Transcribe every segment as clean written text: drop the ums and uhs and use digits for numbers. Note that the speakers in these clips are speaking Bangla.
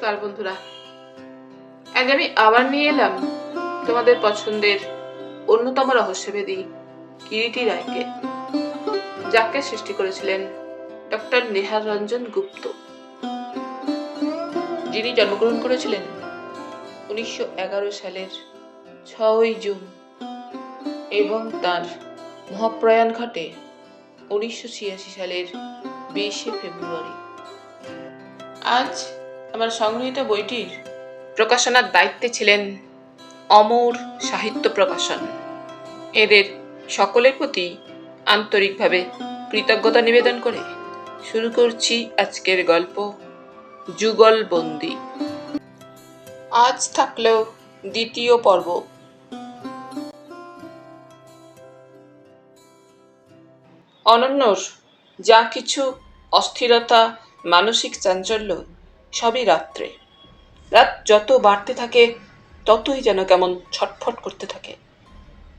নমস্কার বন্ধুরা, আজ আমি আবার নিয়ে এলাম তোমাদের পছন্দের অন্যতম রহস্যভেদী কিরিটি রায়কে, যাকে সৃষ্টি করেছিলেন ডক্টর নেহার রঞ্জন গুপ্ত, যিনি জন্মগ্রহণ করেছিলেন 1911 সালের 6ই জুন এবং তার মহাপ্রয়াণ ঘটে 1986 সালের 20শে ফেব্রুয়ারি। আজ আমার সংগৃহীত বইটির প্রকাশনার দায়িত্বে ছিলেন অমর সাহিত্য প্রকাশন। এদের সকলের প্রতি আন্তরিকভাবে কৃতজ্ঞতা নিবেদন করে শুরু করছি আজকের গল্প যুগলবন্দি। আজ থাকলেও দ্বিতীয় পর্ব। অনন্যর যা কিছু অস্থিরতা, মানসিক চাঞ্চল্য সবই রাত্রে। রাত যত বাড়তে থাকে ততই যেন কেমন ছটফট করতে থাকে।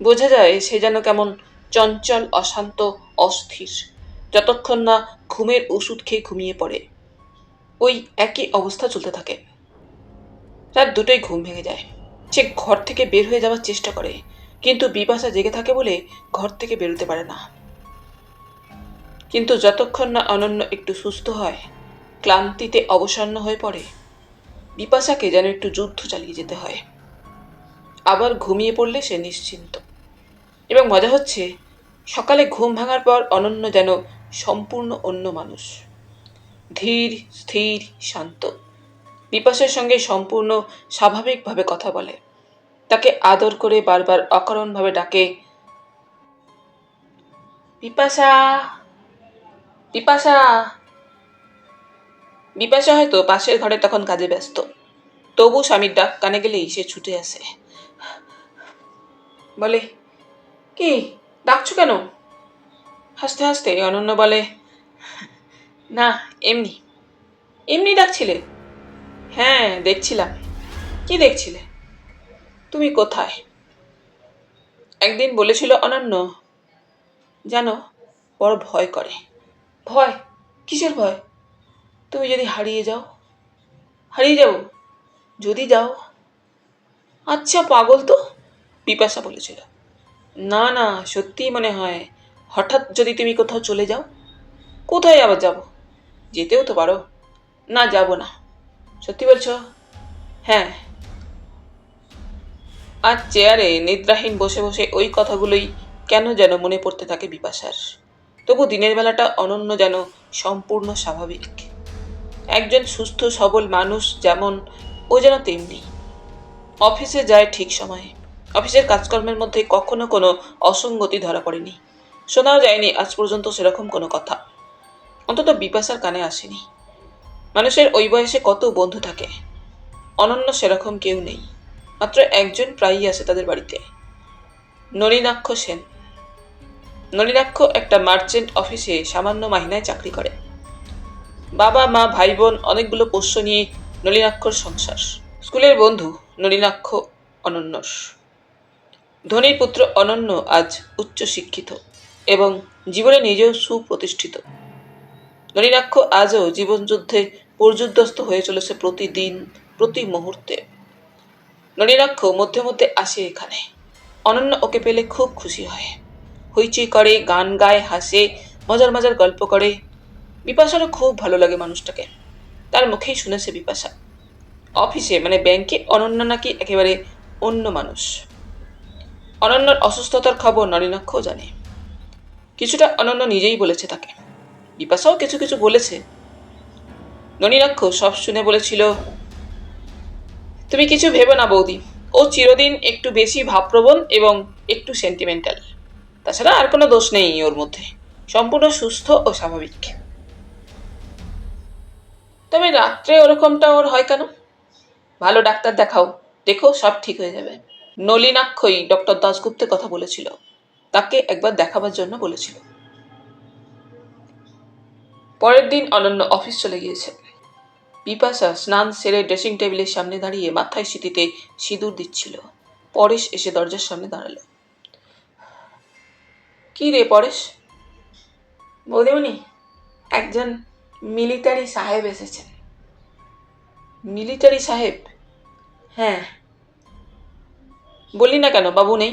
বোঝা যায় সে যেন কেমন চঞ্চল, অশান্ত, অস্থির, যতক্ষণ না ঘুমের ওষুধ খেয়ে ঘুমিয়ে পড়ে। ওই একই অবস্থা চলতে থাকে। রাত দুটোই ঘুম ভেঙে যায়। সে ঘর থেকে বের হয়ে যাওয়ার চেষ্টা করে, কিন্তু বিপাশা জেগে থাকে বলে ঘর থেকে বেরোতে পারে না। কিন্তু যতক্ষণ না অনন্য একটু সুস্থ হয়, ক্লান্তিতে অবসন্ন হয়ে পড়ে, বিপাশাকে যেন একটু যুদ্ধ চালিয়ে যেতে হয়। আবার ঘুমিয়ে পড়লে সে নিশ্চিন্ত। এবং মজা হচ্ছে, সকালে ঘুম ভাঙার পর অনন্য যেন সম্পূর্ণ অন্য মানুষ। ধীর, স্থির, শান্ত। বিপাশার সঙ্গে সম্পূর্ণ স্বাভাবিকভাবে কথা বলে। তাকে আদর করে বারবার অকারণভাবে ডাকে, বিপাশা, বিপাশা। বিপাশা হয়তো পাশের ঘরে তখন কাজে ব্যস্ত, তবু স্বামীর ডাক কানে গেলেই সে ছুটে আসে। বলে, কি ডাকছো কেন? হাসতে হাসতে অনন্য বলে, না এমনি। এমনি ডাকছিলে? হ্যাঁ, দেখছিলাম। কি দেখছিলে? তুমি কোথায়? একদিন বলেছিল অনন্য, জানো, বড় ভয় করে। ভয়? কিসের ভয়? তুমি যদি হারিয়ে যাও। হারিয়ে যাও? যদি যাও? আচ্ছা পাগল তো, বিপাশা বলেছিল। না না, সত্যিই মনে হয়, হঠাৎ যদি তুমি কোথাও চলে যাও। কোথায় আবার যাব? যেতেও তো পারো। না, যাব না। সত্যি বলছো? হ্যাঁ। আজ চেয়ারে নিদ্রাহীন বসে বসে ওই কথাগুলোই কেন যেন মনে পড়তে থাকে বিপাশার। তবু দিনের বেলাটা অনন্য যেন সম্পূর্ণ স্বাভাবিক। একজন সুস্থ সবল মানুষ যেমন, ও যেন তেমনি। অফিসে যায় ঠিক সময়ে। অফিসের কাজকর্মের মধ্যে কখনো কোনো অসঙ্গতি ধরা পড়েনি। শোনাও যায়নি আজ পর্যন্ত সেরকম কোনো কথা। অন্তত বিপাশার কানে আসেনি। মানুষের ওই বয়সে কত বন্ধু থাকে, অনন্য সেরকম কেউ নেই। মাত্র একজন প্রায়ই আসে তাদের বাড়িতে, নলিনাক্ষ সেন। নলিনাক্ষ একটা মার্চেন্ট অফিসে সামান্য মাহিনায় চাকরি করে। বাবা মা ভাই বোন অনেকগুলো পোষ্য নিয়ে নলিনাক্ষর সংসার। স্কুলের বন্ধু নলিনাক্ষ অনন্যর। ধনীর পুত্র অনন্য আজ উচ্চ শিক্ষিত এবং জীবনে নিজেও সুপ্রতিষ্ঠিত। নলিনাক্ষ আজও জীবনযুদ্ধে পর্যুদস্ত হয়ে চলেছে প্রতিদিন, প্রতি মুহূর্তে। নলিনাক্ষ মধ্যে মধ্যে আসে এখানে। অনন্য ওকে পেলে খুব খুশি হয়। হইচই করে, গান গায়, হাসে, মজার মজার গল্প করে। বিপাশারও খুব ভালো লাগে মানুষটাকে। তার মুখেই শুনেছে বিপাশা, অফিসে মানে ব্যাংকে অনন্য নাকি একেবারে অন্য মানুষ। অনন্যর অসুস্থতার খবর নলিনাক্ষও জানে। কিছুটা অনন্য নিজেই বলেছে তাকে। বিপাশাও কিছু কিছু বলেছে। নলিনাক্ষ সব শুনে বলেছিল, তুমি কিছু ভেবো না বৌদি, ও চিরদিন একটু বেশি ভাবপ্রবণ এবং একটু সেন্টিমেন্টাল। তাছাড়া আর কোনো দোষ নেই ওর মধ্যে, সম্পূর্ণ সুস্থ ও স্বাভাবিক। তবে রাত্রে ওরকমটা ওর হয় কেন? ভালো ডাক্তার দেখাও, দেখো সব ঠিক হয়ে যাবে। নলিনাক্ষই ডক্টর দাশগুপ্তের কথা বলেছিল, তাকে একবার দেখাবার জন্য বলেছিল। পরের দিন অনন্য অফিস চলে গিয়েছে। বিপাশা স্নান সেরে ড্রেসিং টেবিলের সামনে দাঁড়িয়ে মাথায় সিঁথিতে সিঁদুর দিচ্ছিল। পরেশ এসে দরজার সামনে দাঁড়ালো। কি রে পরেশ? বৌদিমণি, একজন মিলিটারি সাহেব এসেছেন। মিলিটারি সাহেব? হ্যাঁ। বললি না কেন বাবু নেই?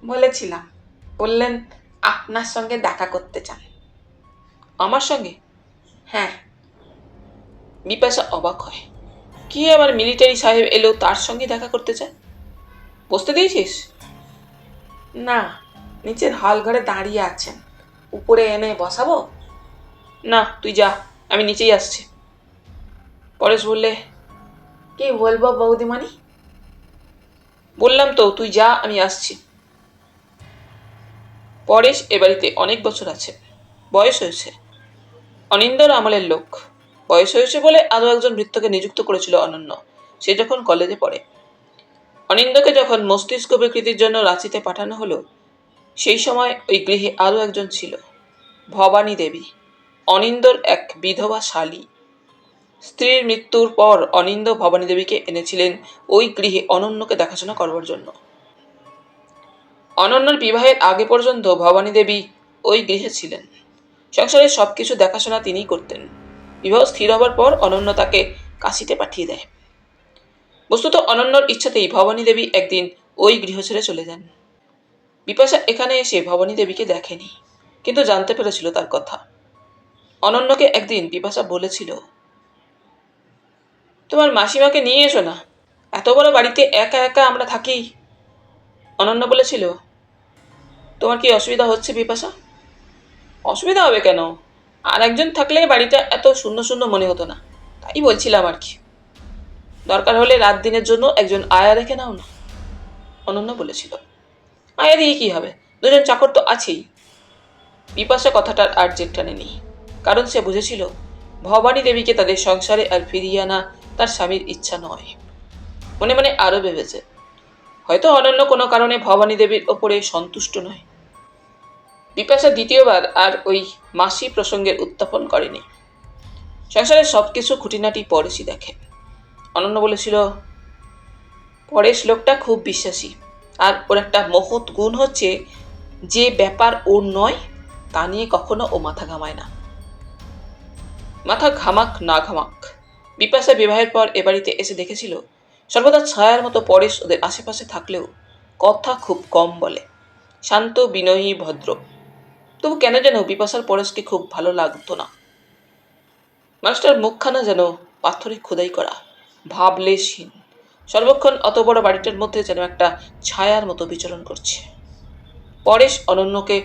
বলেছিলাম, বললেন আপনার সঙ্গে দেখা করতে চান। আমার সঙ্গে? হ্যাঁ। বিপাশা অবাক হয়। কি আবার মিলিটারি সাহেব এলো তার সঙ্গে দেখা করতে চায়? বসতে দিয়েছিস? না, নিচের হল ঘরে দাঁড়িয়ে আছেন, উপরে এনে বসাবো? না, তুই যা, আমি নিচেই আসছি। পরেশ বললে, কি বলবো বৌদিমণি? বললাম তো তুই যা, আমি আসছি। পরেশ এ বাড়িতে অনেক বছর আছে, বয়স হয়েছে। অনিন্দর আমলের লোক। বয়স হয়েছে বলে আরও একজন ভৃত্যকে নিযুক্ত করেছিল অনন্য, সে যখন কলেজে পড়ে। অনিন্দকে যখন মস্তিষ্ক বিকৃতির জন্য রাঁচিতে পাঠানো হলো, সেই সময় ওই গৃহে আরও একজন ছিল, ভবানী দেবী, অনিন্দর এক বিধবা শালী। স্ত্রীর মৃত্যুর পর অনিন্দ ভবানী দেবীকে এনেছিলেন ওই গৃহে অনন্যকে দেখাশোনা করবার জন্য। অনন্যর বিবাহের আগে পর্যন্ত ভবানী দেবী ওই গৃহে ছিলেন। সংসারের সবকিছু দেখাশোনা তিনিই করতেন। বিবাহ স্থির হবার পর অনন্য তাকে কাশিতে পাঠিয়ে দেয়। বস্তুত অনন্যর ইচ্ছাতেই ভবানী দেবী একদিন ওই গৃহ ছেড়ে চলে যান। বিপাশা এখানে এসে ভবানী দেবীকে দেখেনি, কিন্তু জানতে পেরেছিল তার কথা। অনন্যকে একদিন বিপাশা বলেছিল, তোমার মাসিমাকে নিয়ে এসো না, এত বড় বাড়িতে একা একা আমরা থাকি। অনন্য বলেছিল, তোমার কি অসুবিধা হচ্ছে বিপাশা? অসুবিধা হবে কেন? আর একজন থাকলে বাড়িটা এত শূন্য শূন্য মনে হতো না, তাই বলছিলাম আর কি। দরকার হলে রাত দিনের জন্য একজন আয়া রেখে নাও না, অনন্য বলেছিল। আয়া দিয়ে কি হবে, দুজন চাকর তো আছেই। বিপাশা কথাটার আর জেদ টানেনি, কারণ সে বুঝেছিল ভবানী দেবীকে তাদের সংসারে আর ফিরিয়ে আনা তার স্বামীর ইচ্ছা নয়। মনে মনে আরো ভেবেছে, হয়তো অনন্য কোনো কারণে ভবানী দেবীর ওপরে সন্তুষ্ট নয়। বিপাশা দ্বিতীয়বার আর ওই মাসি প্রসঙ্গের উত্থাপন করেনি। সংসারের সবকিছু খুঁটিনাটি পরেশই দেখে। অনন্য বলেছিল, পরেশ লোকটা খুব বিশ্বাসী, আর ওর একটা মহৎ গুণ হচ্ছে যে ব্যাপার ওর নয় তা নিয়ে কখনো ও মাথা ঘামায় না। মাথা ঘামাক না ঘামাক, বিপাশা বিবাহের পর এ বাড়িতে এসে দেখেছিল সর্বদা ছায়ার মতো পরেশ ওদের আশেপাশে থাকলেও কথা খুব কম বলে, শান্ত, বিনয়ী, ভদ্র। তবু কেন যেন বিপাশার পরেশকে খুব ভালো লাগতো না। মানুষটার মুখখানা যেন পাথরে খোদাই করা, ভাবলেশহীন, সর্বক্ষণ অত বড় বাড়িটার মধ্যে যেন একটা ছায়ার মতো বিচরণ করছে। পরেশ অনন্যকে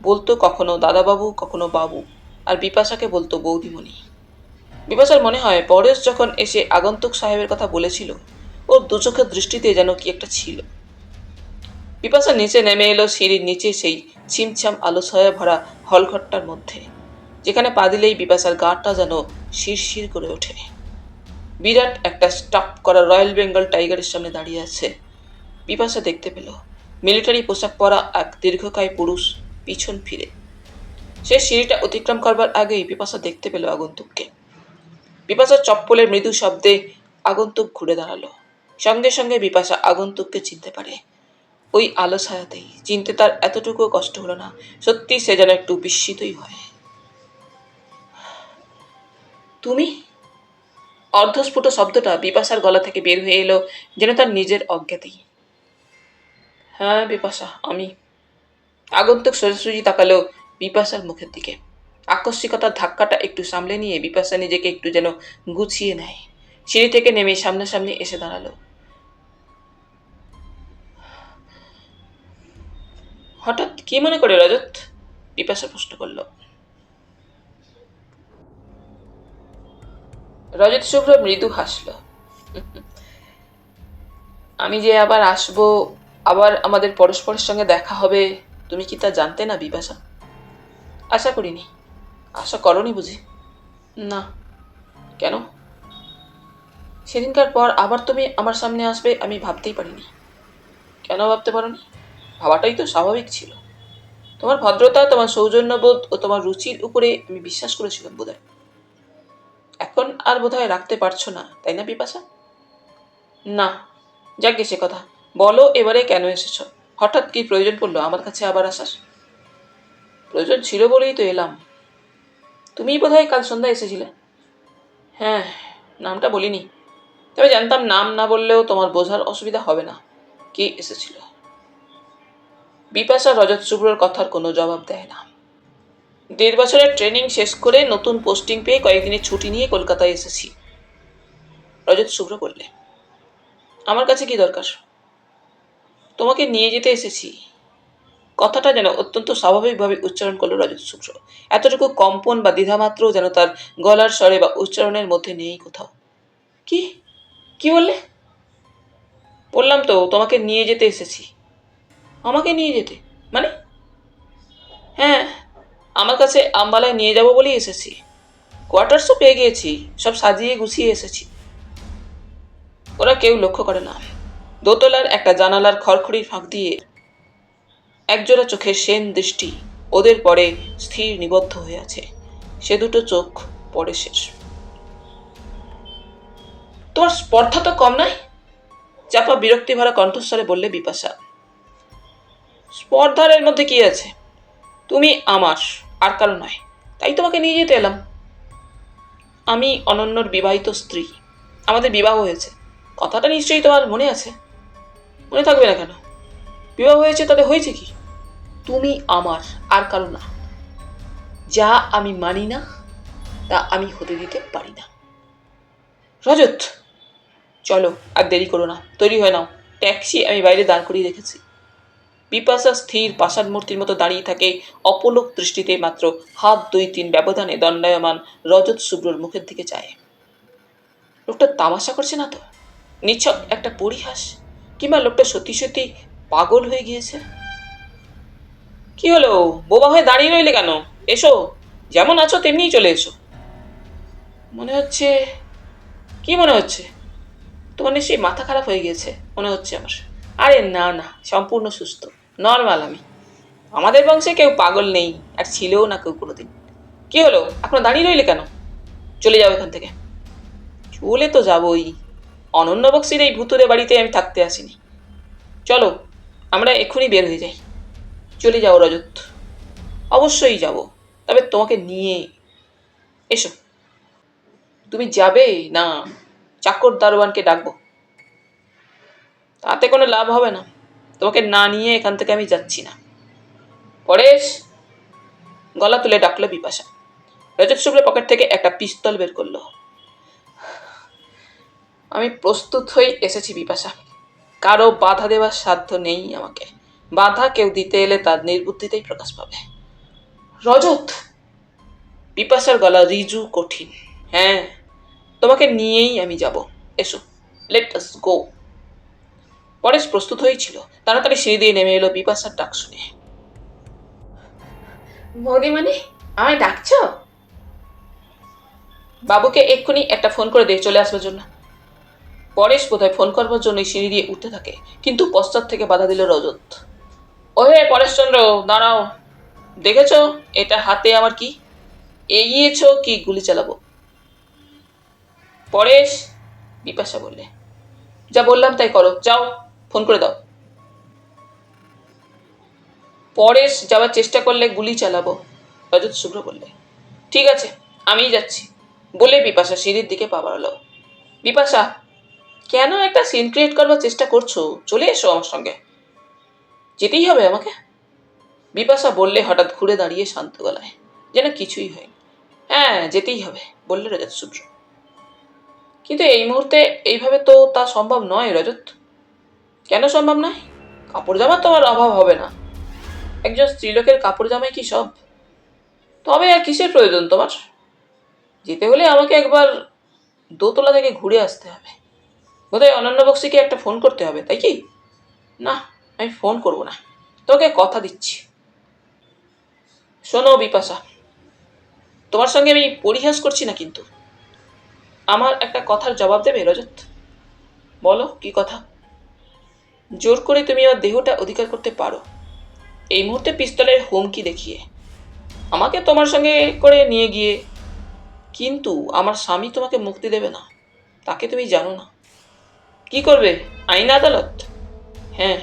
বলতো কখনো দাদাবাবু, কখনো বাবু, আর বিপাশাকে বলতো বৌদিমণি। বিপাশার মনে হয় পরেশ যখন এসে আগন্তুক সাহেবের কথা বলেছিল, ওর দুচোখের দৃষ্টিতে যেন কি একটা ছিল। বিপাশা নিচে নেমে এলো সিঁড়ির নিচে সেই ছিমছাম আলো ছায়া ভরা হলঘরটার মধ্যে, যেখানে পা দিলেই বিপাশার গাটা যেন শিরশির করে ওঠে। বিরাট একটা স্টাফ করা রয়্যাল বেঙ্গল টাইগারের সামনে দাঁড়িয়ে আছে। বিপাশা দেখতে পেল মিলিটারি পোশাক পরা এক দীর্ঘকায় পুরুষ পিছন ফিরে। সে সিঁড়িটা অতিক্রম করবার আগেই বিপাশা দেখতে পেল আগন্তুককে। বিপাশার চপ্পলের মৃদু শব্দে আগন্তুক ঘুরে দাঁড়ালো। সঙ্গে সঙ্গে বিপাশা আগন্তুককে চিনতে পারে। ওই আলো ছায়াতেই চিনতে তার এতটুকু কষ্ট হলো না। সত্যি সে যেন একটু বিস্মিতই হয়। তুমি? অর্ধস্ফুট শব্দটা বিপাশার গলা থেকে বের হয়ে এলো যেন তার নিজের অজ্ঞাতেই। হ্যাঁ বিপাশা, আমি। আগন্তুক সোজাসুজি তাকালো বিপাশার মুখের দিকে। আকস্মিকতার ধাক্কাটা একটু সামলে নিয়ে বিপাশা নিজেকে একটু যেন গুছিয়ে নেয়। সিঁড়ি থেকে নেমে সামনাসামনি এসে দাঁড়ালো। হঠাৎ কি মনে করে রজত? বিপাশা প্রশ্ন করল। রজত শুভ্র মৃদু হাসল। আমি যে আবার আসবো, আবার আমাদের পরস্পরের সঙ্গে দেখা হবে, তুমি কি তা জানতে না বিপাশা? আশা করিনি। আশা করনি বুঝি? না। কেন? সেদিনকার পর আবার তুমি আমার সামনে আসবে আমি ভাবতেই পারিনি। কেন ভাবতে পারোনি? ভাবাটাই তো স্বাভাবিক ছিল। তোমার ভদ্রতা, তোমার সৌজন্যবোধ ও তোমার রুচির উপরে আমি বিশ্বাস করেছিলাম বোধহয়। এখন আর বোধহয় রাখতে পারছো না, তাই না বিপাশা? না। যাক সে কথা, বলো এবারে কেন এসেছ? হঠাৎ কি প্রয়োজন পড়লো আমার কাছে আবার আসার? প্রয়োজন ছিল বলেই তো এলাম। তুমিই বোধহয় কাল সন্ধ্যায় এসেছিলে। হ্যাঁ, নামটা বলিনি, তবে জানতাম নাম না বললেও তোমার বোঝার অসুবিধা হবে না কে এসেছিল। বিপাশা রজত শুভ্রর কথার কোনো জবাব দেয় না। 1.5 বছরের ট্রেনিং শেষ করে নতুন পোস্টিং পেয়ে কয়েকদিনের ছুটি নিয়ে কলকাতায় এসেছি, রজত শুভ্র বললে। আমার কাছে কি দরকার? তোমাকে নিয়ে যেতে এসেছি। কথাটা যেন অত্যন্ত স্বাভাবিকভাবে উচ্চারণ করলো রজত শুভ্র। এতটুকু কম্পন বা দ্বিধামাত্র যেন তার গলার স্বরে বা উচ্চারণের মধ্যে নেই কোথাও। কি কি বললে? বললাম তো তোমাকে নিয়ে যেতে এসেছি। আমাকে নিয়ে যেতে মানে? হ্যাঁ, আমার কাছে আম্বালায় নিয়ে যাব বলেই এসেছি। কোয়ার্টার্সও পেয়ে গিয়েছি, সব সাজিয়ে গুছিয়ে এসেছি। ওরা কেউ লক্ষ্য করে না। দোতলার একটা জানালার খড়খড়ির ফাঁক দিয়ে একজোড়া চোখের সেন দৃষ্টি ওদের পরে স্থির নিবদ্ধ হয়ে আছে। সে দুটো চোখ পরে শেষ। তোমার স্পর্ধা তো কম নয়, চাপা বিরক্তি ভরা কণ্ঠস্বরে বললে বিপাশা। স্পর্ধার এর মধ্যে কি আছে? তুমি আমার, আর কারো নয়, তাই তোমাকে নিয়ে যেতে এলাম। আমি অনন্যর বিবাহিত স্ত্রী, আমাদের বিবাহ হয়েছে। কথাটা নিশ্চয়ই তোমার মনে আছে। মনে থাকবে না কেন? বিবাহ হয়েছে তাতে হয়েছে কি? তুমি আমার, আর কারো না। যা আমি মানি না তা আমি হতে দিতে পারি না। রজত, চলো আর দেরি করো না, তৈরি হয়ে নাও। ট্যাক্সি আমি বাইরে দাঁড় করিয়ে রেখেছি। বিপাশা স্থির পাষাণ মূর্তির মতো দাঁড়িয়ে থাকে, অপলক দৃষ্টিতে মাত্র হাত 2-3 ব্যবধানে দণ্ডায়মান রজত শুভ্রর মুখের দিকে চায়। লোকটা তামাশা করছে না তো? নিছক একটা পরিহাস, কিংবা লোকটা সত্যি সত্যি পাগল হয়ে গিয়েছে? কি হলো, বোবা হয়ে দাঁড়িয়ে রইলে কেন? এসো, যেমন আছো তেমনিই চলে এসো। মনে হচ্ছে? কি মনে হচ্ছে? তোমার নিশ্চয়ই মাথা খারাপ হয়ে গিয়েছে মনে হচ্ছে আমার। আরে না না, সম্পূর্ণ সুস্থ, নর্মাল আমি। আমাদের বংশে কেউ পাগল নেই, আর ছিলও না কেউ কোনোদিন। কি হলো, এখনো দাঁড়িয়ে রইলে কেন? চলে যাও এখান থেকে। চলে তো যাবই, অনন্য বক্সির এই ভুতুরে বাড়িতে আমি থাকতে আসিনি। চলো, আমরা এক্ষুনি বের হয়ে যাই। চলে যাও রজত। অবশ্যই যাব, তবে তোমাকে নিয়ে। এসো। তুমি যাবে না চাকর দারোয়ানকে ডাকবো? তাতে কোনো লাভ হবে না, তোমাকে না নিয়ে এখান থেকে আমি যাচ্ছি না। পরেশ, গলা তুলে ডাকলো বিপাশা। রজত শুভ্র পকেট থেকে একটা পিস্তল বের করলো। আমি প্রস্তুত হয়ে এসেছি বিপাশা, কারো বাধা দেওয়ার সাধ্য নেই আমাকে। বাধা কেউ দিতে এলে তার নির্বুদ্ধিতেই প্রকাশ পাবে। রজত! বিপাশার গলা রিজু কঠিন। হ্যাঁ, তোমাকে নিয়েই আমি যাব। এসো, লেট আস গো। পরেশ প্রস্তুত হয়েছিল, তাড়াতাড়ি সিঁড়ি দিয়ে নেমে এলো বিপাশার ডাক শুনে। বৌদিমণি, আমায় ডাকছো? বাবুকে এক্ষুনি একটা ফোন করে দিয়ে চলে আসবার জন্য। পরেশ বোধহয় ফোন করবার জন্য সিঁড়ি দিয়ে উঠতে থাকে, কিন্তু পশ্চাৎ থেকে বাধা দিল রজত। ওহে পরেশচন্দ্র, দাঁড়াও। দেখেছ এটা হাতে আমার কি? এগিয়েছ কি গুলি চালাবো? পরেশ, বিপাশা বললে। যা বললাম তাই করো, যাও, ফোন করে দাও। পরেশ যাওয়ার চেষ্টা করলে গুলি চালাবো, রজত শুভ্র বললে। ঠিক আছে, আমিই যাচ্ছি, বলে বিপাশা সিঁড়ির দিকে পা বাড়ালো। বিপাশা, কেন একটা সিন ক্রিয়েট করবার চেষ্টা করছো? চলে এসো আমার সঙ্গে। যেতেই হবে আমাকে? বিপাশা বললে হঠাৎ ঘুরে দাঁড়িয়ে শান্ত গলায়, যেন কিছুই হয়নি। হ্যাঁ, যেতেই হবে, বললে রজত শুভ্র। কিন্তু এই মুহূর্তে এইভাবে তো তা সম্ভব নয় রজত। কেন সম্ভব নয়? কাপড় জামা তোমার অভাব হবে না। একজন স্ত্রীলোকের কাপড় জামাই কি সব? তবে আর কিসের প্রয়োজন তোমার? যেতে হলে আমাকে একবার দোতলা থেকে ঘুরে আসতে হবে। বোধহয় অনন্য বক্সিকে একটা ফোন করতে হবে, তাই কি? না, আমি ফোন করব না, তোকে কথা দিচ্ছি। শোনো বিপাশা, তোমার সঙ্গে আমি পরিহাস করছি না, কিন্তু আমার একটা কথার জবাব দেবে রজত? বলো, কি কথা? জোর করে তুমি আমার দেহটা অধিকার করতে পারো, এই মুহূর্তে পিস্তলের হুমকি দেখিয়ে আমাকে তোমার সঙ্গে করে নিয়ে গিয়ে। কিন্তু আমার স্বামী তোমাকে মুক্তি দেবে না, তাকে তুমি জানো না। কি করবে, আইন আদালত? হ্যাঁ,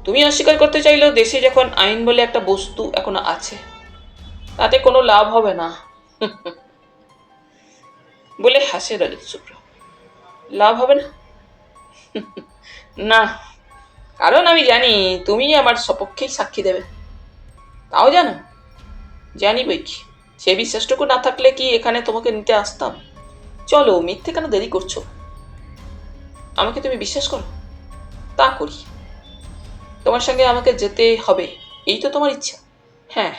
তুমি অস্বীকার করতে চাইলেও দেশে যখন আইন বলে একটা বস্তু এখনো আছে, তাতে কোনো লাভ হবে না। বলে হাসে রজত শুভ্র। লাভ হবে না? না, কারণ আমি জানি তুমি আমার সপক্ষেই সাক্ষী দেবে। তাও জানো? জানি বই কি, সে বিশ্বাসটুকু না থাকলে কি এখানে তোমাকে নিতে আসতাম? চলো, মিথ্যে কেন দেরি করছো? আমাকে তুমি বিশ্বাস করো? তা করি। তোমার সঙ্গে আমাকে যেতে হবে, এই তো তোমার ইচ্ছা? হ্যাঁ।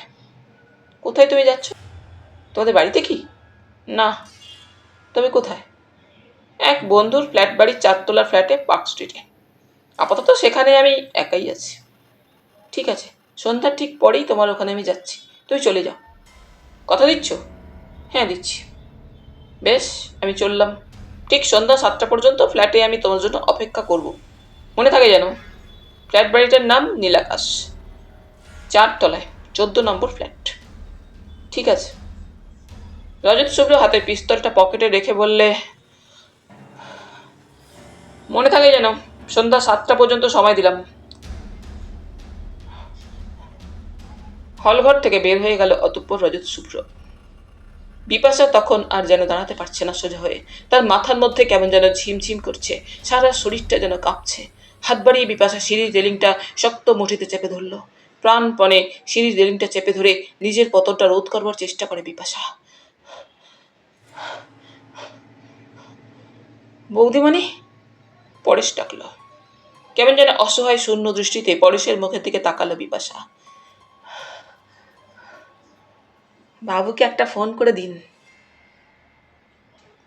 কোথায় তুমি যাচ্ছ? তোমাদের বাড়িতে কি? না। তবে কোথায়? এক বন্ধুর ফ্ল্যাট বাড়ির 4 তলার ফ্ল্যাটে, পার্ক স্ট্রিটে। আপাতত সেখানে আমি একাই আছি। ঠিক আছে, সন্ধ্যার ঠিক পরেই তোমার ওখানে আমি যাচ্ছি, তুমি চলে যাও। কথা দিচ্ছ? হ্যাঁ, দিচ্ছি। বেশ, আমি চললাম। ঠিক সন্ধ্যা 7টা পর্যন্ত ফ্ল্যাটে আমি তোমার জন্য অপেক্ষা করব। মনে থাকে যেন। ফ্ল্যাট বাড়িটার নাম নীলাকাশ, 4 তলায়, 14 নম্বর ফ্ল্যাট। ঠিক আছে। রজত শুভ্র হাতের পিস্তলটা পকেটে রেখে বললে, মনে থাকে যেন। সন্ধ্যা 7টা পর্যন্ত সময় দিলাম। হলঘর থেকে বের হয়ে গেল অতঃপর রজত শুভ্র। বিপাশা তখন আর যেন দাঁড়াতে পারছে না সোজা হয়ে। তার মাথার মধ্যে কেমন যেন ঝিমঝিম করছে, সারা শরীরটা যেন কাঁপছে। হাত বাড়িয়ে বিপাশা সিঁড়ির রেলিংটা শক্ত মুঠিতে চেপে ধরল। প্রাণপণে সিঁড়ির রেলিংটা চেপে ধরে নিজের পতনটা রোধ করবার চেষ্টা করে বিপাশা। বৌদিমণি, পরেশ ডাকল। কেমন যেন অসহায় শূন্য দৃষ্টিতে পরেশের মুখের দিকে তাকালো বিপাশা। বাবুকে একটা ফোন করে দিন।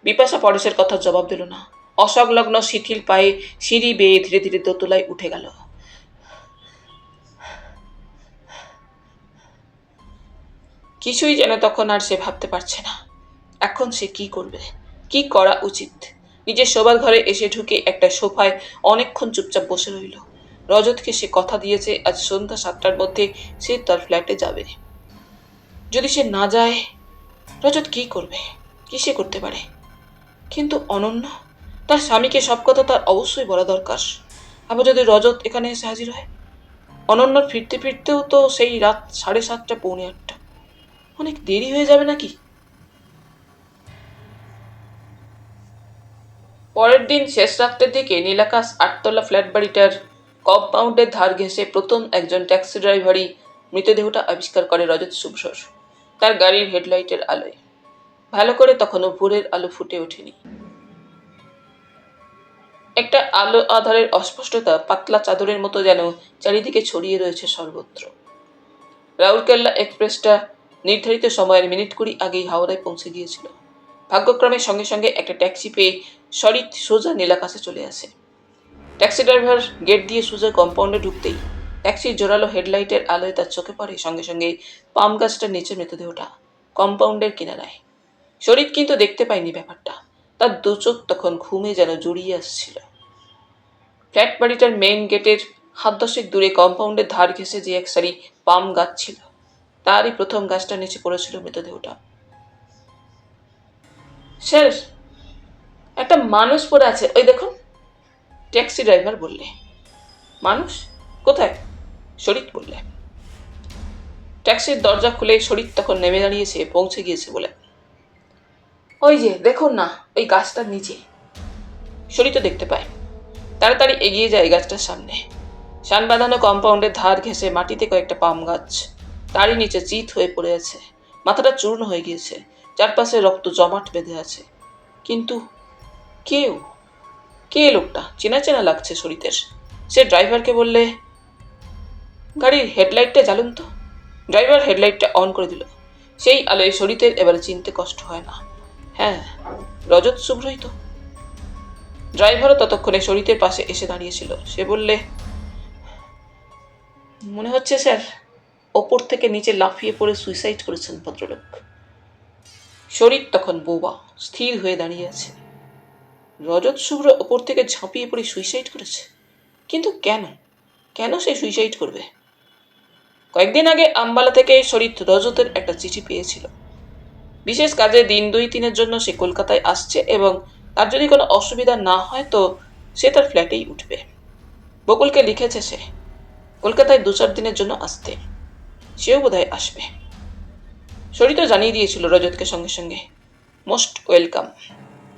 বিপাশা পরেশের কথা জবাব দিল না। অসংলগ্ন শিথিল পায়ে সিঁড়ি বেয়ে ধীরে ধীরে দোতলায় উঠে গেল। কিছুই যেন তখন আর সে ভাবতে পারছে না। এখন সে কি করবে, কি করা উচিত? নিজের শোবার ঘরে এসে ঢুকে একটা সোফায় অনেকক্ষণ চুপচাপ বসে রইল। রজতকে সে কথা দিয়েছে আজ সন্ধ্যা 7টার মধ্যে সে তার ফ্ল্যাটে যাবে। যদি সে না যায়, রজত কি করবে, কি সে করতে পারে? কিন্তু অনন্য, তার স্বামীকে সব কথা তার অবশ্যই বলা দরকার। আবার যদি রজত এখানে এসে হাজির হয়, অনন্যর ফিরতে ফিরতেও তো সেই রাত 7:30 পৌনে 8টা, অনেক দেরি হয়ে যাবে নাকি? পরের দিন শেষ রাত্রের দিকে নীলাকাশ 8 তলা ফ্ল্যাট বাড়িটার কম্পাউন্ডের ধার ঘেঁষে প্রথম একজন ট্যাক্সি ড্রাইভারই মৃতদেহটা আবিষ্কার করে রজত শুভ্রর, তার গাড়ির হেডলাইটের আলোয়। ভালো করে তখনও ভোরের আলো ফুটে ওঠেনি। একটা আলো আধারের অস্পষ্টতা পাতলা চাদরের মতো যেন চারিদিকে ছড়িয়ে রয়েছে সর্বত্র। রাউরকেল্লা এক্সপ্রেসটা নির্ধারিত সময়ের মিনিট 20 আগেই হাওড়ায় পৌঁছে গিয়েছিল। ভাগ্যক্রমের সঙ্গে সঙ্গে একটা ট্যাক্সি পেয়ে সরিত সোজা নীলাকাশে চলে আসে। ট্যাক্সি ড্রাইভার গেট দিয়ে সোজা কম্পাউন্ডে ঢুকতেই ট্যাক্সির জোরালো হেডলাইটের আলোয় তার চোখে পড়ে সঙ্গে সঙ্গে পাম গাছটার নিচে মৃতদেহটা, কম্পাউন্ডের কিনারায়। সরিত কিন্তু দেখতে পায়নি ব্যাপারটা, তার দু চোখ তখন ঘুমে যেন জড়িয়ে আসছিল। ফ্ল্যাট বাড়িটার মেইন গেটের 7-10 দূরে কম্পাউন্ডের ধার ঘেঁষে যে এক সারি পাম গাছ ছিল, তারই প্রথম গাছটার নিচে পড়েছিল মৃতদেহটা। স্যার, একটা মানুষ পড়ে আছে, ওই দেখুন, ট্যাক্সি ড্রাইভার বললে। মানুষ? কোথায়? শরিত বললে। ট্যাক্সির দরজা খুলে শরিত তখন নেমে দাঁড়িয়েছে, পৌঁছে গিয়েছে বলে। ওই যে দেখুন না, ওই গাছটার নিচে। শরিতও দেখতে পায়। তাড়াতাড়ি এগিয়ে যায় গাছটার সামনে। শান বাঁধানো কম্পাউন্ডের ধার ঘেঁষে মাটিতে কয়েকটা পাম গাছ, তারই নিচে চিত হয়ে পড়ে আছে। মাথাটা চূর্ণ হয়ে গিয়েছে, চারপাশে রক্ত জমাট বেঁধে আছে। কিন্তু কেউ, কে লোকটা? চেনা চেনা লাগছে শরিতের। সে ড্রাইভারকে বললে, গাড়ির হেডলাইটটা জ্বালুন তো। ড্রাইভার হেডলাইটটা অন করে দিল। সেই আলোয় শরিতের এবারে চিনতে কষ্ট হয় না। হ্যাঁ, রজত শুভ্রই তো। ড্রাইভারও ততক্ষণে শরিতের পাশে এসে দাঁড়িয়েছিল। সে বললে, মনে হচ্ছে স্যার ওপর থেকে নিচে লাফিয়ে পড়ে সুইসাইড করেছেন ভদ্রলোক। শরিত তখন বোবা, স্থির হয়ে দাঁড়িয়ে আছে। রজত শুভ্র ওপর থেকে ঝাঁপিয়ে পড়ে সুইসাইড করেছে? কিন্তু কেন? কেন সে সুইসাইড করবে? কয়েকদিন আগে আম্বালা থেকে শরিত রজতের একটা চিঠি পেয়েছিল। বিশেষ কাজে দিন 2-3-এর জন্য সে কলকাতায় আসছে এবং তার যদি কোনো অসুবিধা না হয় তো সে তার ফ্ল্যাটেই উঠবে। বকুলকে লিখেছে সে কলকাতায় 2-4 দিনের জন্য আসতে। সেও বোধহয় আসবে। শরিত জানিয়ে দিয়েছিল রজতকে সঙ্গে সঙ্গে। Most welcome.